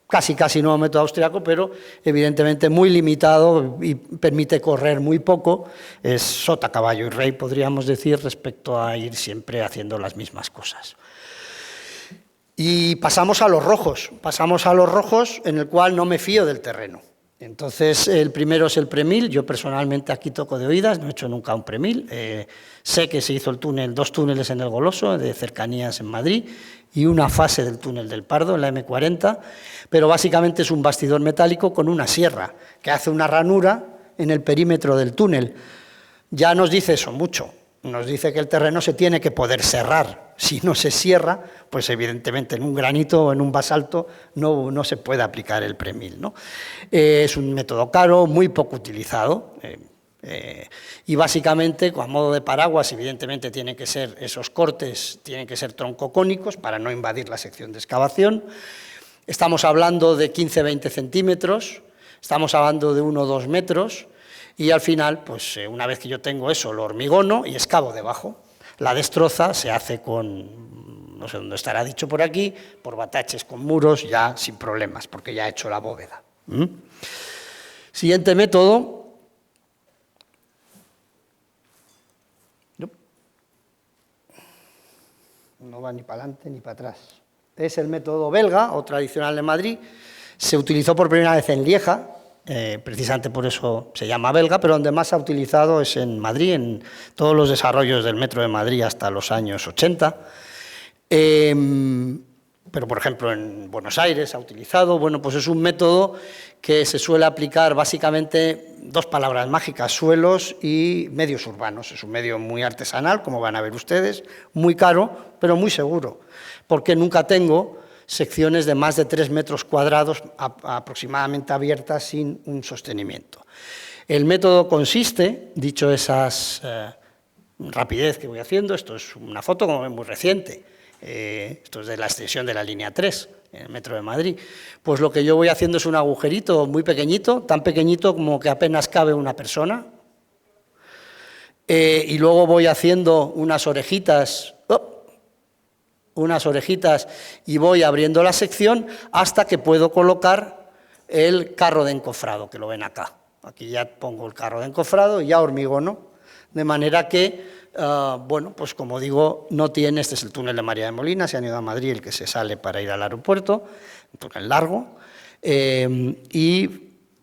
casi nuevo método austriaco, pero evidentemente muy limitado y permite correr muy poco. Es sota, caballo y rey, podríamos decir, respecto a ir siempre haciendo las mismas cosas. Y pasamos a los rojos en el cual no me fío del terreno. Entonces, el primero es el pre-1000. Yo personalmente aquí toco de oídas, no he hecho nunca un pre-1000. Sé que se hizo el túnel, 2 túneles en el Goloso, de cercanías en Madrid, y una fase del túnel del Pardo, en la M40, pero básicamente es un bastidor metálico con una sierra, que hace una ranura en el perímetro del túnel. Ya nos dice eso mucho, nos dice que el terreno se tiene que poder serrar. Si no se cierra, pues evidentemente en un granito o en un basalto no se puede aplicar el pre-1000, ¿no? Es un método caro, muy poco utilizado, y básicamente, a modo de paraguas, evidentemente tienen que ser esos cortes, tienen que ser troncocónicos para no invadir la sección de excavación. Estamos hablando de 15-20 centímetros, estamos hablando de 1 o 2 metros, y al final, pues una vez que yo tengo eso, lo hormigono y excavo debajo. La destroza se hace con, no sé dónde estará dicho por aquí, por bataches con muros, ya sin problemas, porque ya he hecho la bóveda. Siguiente método. No va ni para adelante ni para atrás. Es el método belga o tradicional de Madrid. Se utilizó por primera vez en Lieja, precisamente por eso se llama belga, pero donde más se ha utilizado es en Madrid, en todos los desarrollos del Metro de Madrid hasta los años 80. Pero, por ejemplo, en Buenos Aires se ha utilizado. Bueno, pues es un método que se suele aplicar básicamente 2 palabras mágicas, suelos y medios urbanos. Es un medio muy artesanal, como van a ver ustedes, muy caro, pero muy seguro, porque nunca tengo secciones de más de 3 metros cuadrados aproximadamente abiertas sin un sostenimiento. El método consiste, dicho esas rapidez que voy haciendo, esto es una foto como muy reciente, esto es de la extensión de la línea 3, en el Metro de Madrid, pues lo que yo voy haciendo es un agujerito muy pequeñito, tan pequeñito como que apenas cabe una persona, y luego voy haciendo unas orejitas y voy abriendo la sección hasta que puedo colocar el carro de encofrado, que lo ven acá. Aquí ya pongo el carro de encofrado y ya hormigono, de manera que, bueno, pues como digo, no tiene, este es el túnel de María de Molina, se han ido a Madrid, el que se sale para ir al aeropuerto, un túnel largo, y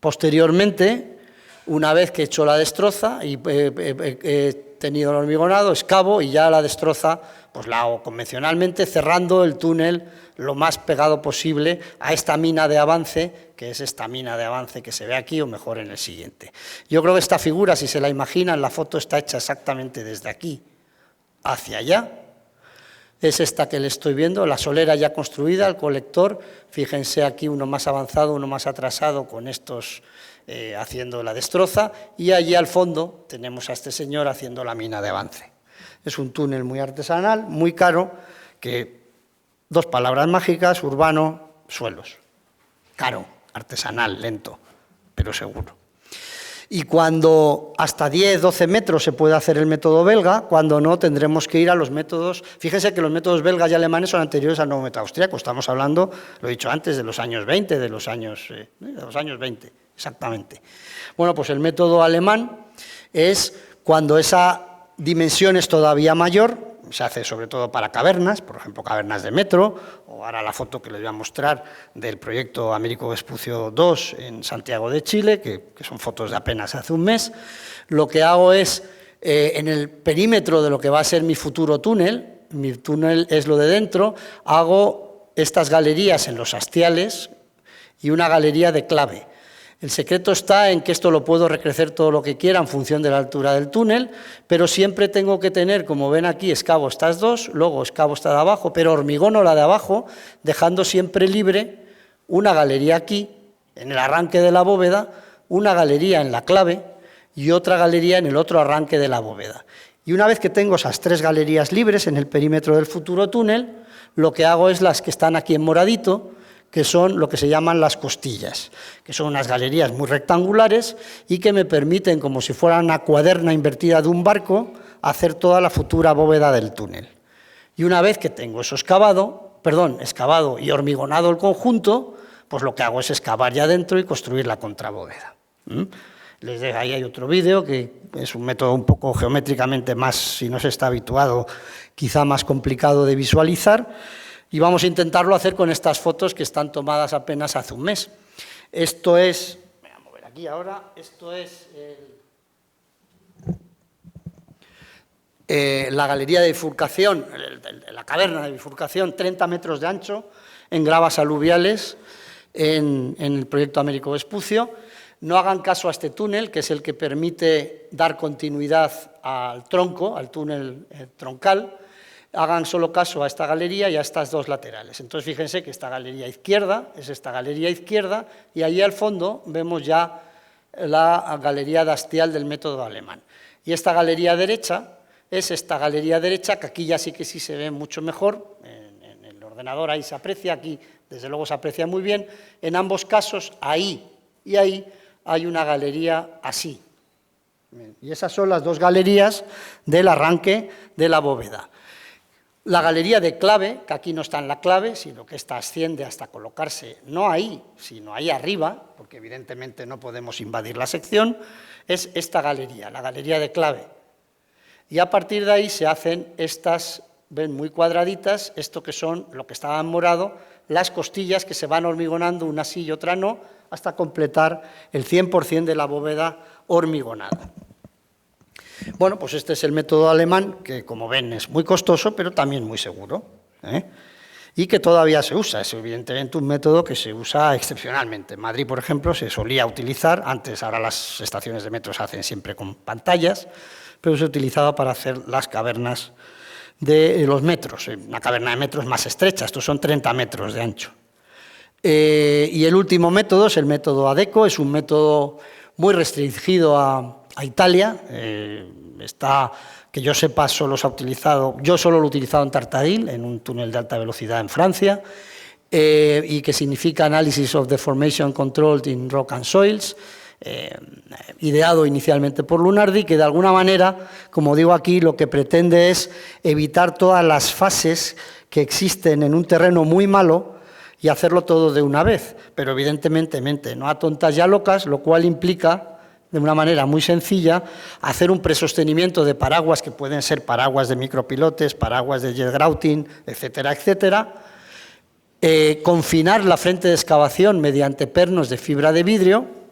posteriormente, una vez que he hecho la destroza y he tenido el hormigonado, excavo y ya la destroza pues la hago convencionalmente, cerrando el túnel lo más pegado posible a esta mina de avance, que es esta mina de avance que se ve aquí, o mejor en el siguiente. Yo creo que esta figura, si se la imaginan, la foto está hecha exactamente desde aquí hacia allá. Es esta que le estoy viendo, la solera ya construida, el colector. Fíjense aquí uno más avanzado, uno más atrasado, con estos haciendo la destroza, y allí al fondo tenemos a este señor haciendo la mina de avance. Es un túnel muy artesanal, muy caro, que 2 palabras mágicas, urbano, suelos. Caro, artesanal, lento, pero seguro. Y cuando hasta 10, 12 metros se puede hacer el método belga, cuando no tendremos que ir a los métodos. Fíjense que los métodos belgas y alemanes son anteriores al nuevo método austriaco. Estamos hablando, lo he dicho antes, de los años 20, de los años 20, exactamente. Bueno, pues el método alemán es cuando esa dimensión es todavía mayor, se hace sobre todo para cavernas, por ejemplo, cavernas de metro, o ahora la foto que les voy a mostrar del proyecto Américo Vespucio II en Santiago de Chile, que son fotos de apenas hace un mes. Lo que hago es, en el perímetro de lo que va a ser mi futuro túnel, mi túnel es lo de dentro, hago estas galerías en los hastiales y una galería de clave. El secreto está en que esto lo puedo recrecer todo lo que quiera en función de la altura del túnel, pero siempre tengo que tener, como ven aquí, excavo estas 2, luego excavo esta de abajo, pero hormigono la de abajo, dejando siempre libre una galería aquí, en el arranque de la bóveda, una galería en la clave y otra galería en el otro arranque de la bóveda. Y una vez que tengo esas 3 galerías libres en el perímetro del futuro túnel, lo que hago es las que están aquí en moradito, que son lo que se llaman las costillas, que son unas galerías muy rectangulares y que me permiten, como si fuera una cuaderna invertida de un barco, hacer toda la futura bóveda del túnel. Y una vez que tengo eso excavado y hormigonado el conjunto, pues lo que hago es excavar ya dentro y construir la contrabóveda. Les dejo, ahí hay otro vídeo, que es un método un poco geométricamente más, si no se está habituado, quizá más complicado de visualizar, y vamos a intentarlo hacer con estas fotos que están tomadas apenas hace un mes. Esto es, voy a mover aquí ahora, esto es la galería de bifurcación, la caverna de bifurcación, 30 metros de ancho, en gravas aluviales, en el proyecto Américo Vespucio. No hagan caso a este túnel, que es el que permite dar continuidad al tronco, al túnel troncal. Hagan solo caso a esta galería y a estas 2 laterales. Entonces, fíjense que esta galería izquierda es esta galería izquierda y ahí al fondo vemos ya la galería dastial del método alemán. Y esta galería derecha es esta galería derecha, que aquí ya sí que sí se ve mucho mejor, en el ordenador ahí se aprecia, aquí desde luego se aprecia muy bien. En ambos casos, ahí y ahí, hay una galería así. Y esas son las 2 galerías del arranque de la bóveda. La galería de clave, que aquí no está en la clave, sino que esta asciende hasta colocarse no ahí, sino ahí arriba, porque evidentemente no podemos invadir la sección, es esta galería, la galería de clave. Y a partir de ahí se hacen estas, ven, muy cuadraditas, esto que son, lo que estaba en morado, las costillas que se van hormigonando, una sí y otra no, hasta completar el 100% de la bóveda hormigonada. Bueno, pues este es el método alemán, que como ven es muy costoso, pero también muy seguro, y que todavía se usa. Es evidentemente un método que se usa excepcionalmente. En Madrid, por ejemplo, se solía utilizar, antes, ahora las estaciones de metro se hacen siempre con pantallas, pero se utilizaba para hacer las cavernas de los metros. Una caverna de metro es más estrecha, estos son 30 metros de ancho. Y el último método es el método ADECO, es un método muy restringido a Italia, que yo sepa solo se ha utilizado, yo solo lo he utilizado en Tartadil, en un túnel de alta velocidad en Francia, y que significa Analysis of Deformation Controlled in Rock and Soils, ideado inicialmente por Lunardi, que de alguna manera, como digo aquí, lo que pretende es evitar todas las fases que existen en un terreno muy malo y hacerlo todo de una vez, pero evidentemente no a tontas y a locas, lo cual implica, de una manera muy sencilla, hacer un presostenimiento de paraguas que pueden ser paraguas de micropilotes, paraguas de jet grouting, etcétera, etcétera, confinar la frente de excavación mediante pernos de fibra de vidrio,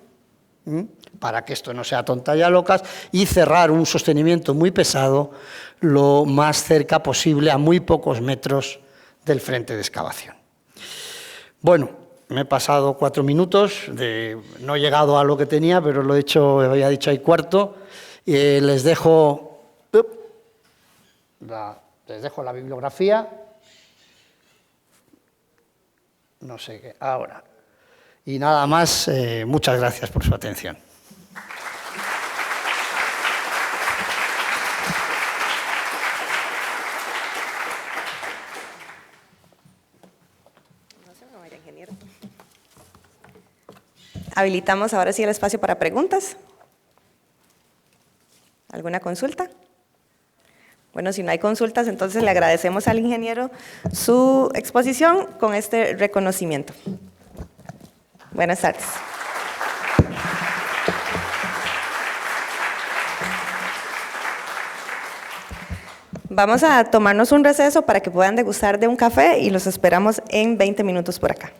para que esto no sea tonta y a locas, y cerrar un sostenimiento muy pesado lo más cerca posible, a muy pocos metros del frente de excavación. Bueno, me he pasado 4 minutos, no he llegado a lo que tenía, pero lo he hecho, había dicho ahí cuarto. Les dejo la bibliografía. No sé qué, ahora. Y nada más, muchas gracias por su atención. Habilitamos ahora sí el espacio para preguntas. ¿Alguna consulta? Bueno, si no hay consultas, entonces le agradecemos al ingeniero su exposición con este reconocimiento. Buenas tardes. Vamos a tomarnos un receso para que puedan degustar de un café y los esperamos en 20 minutos por acá.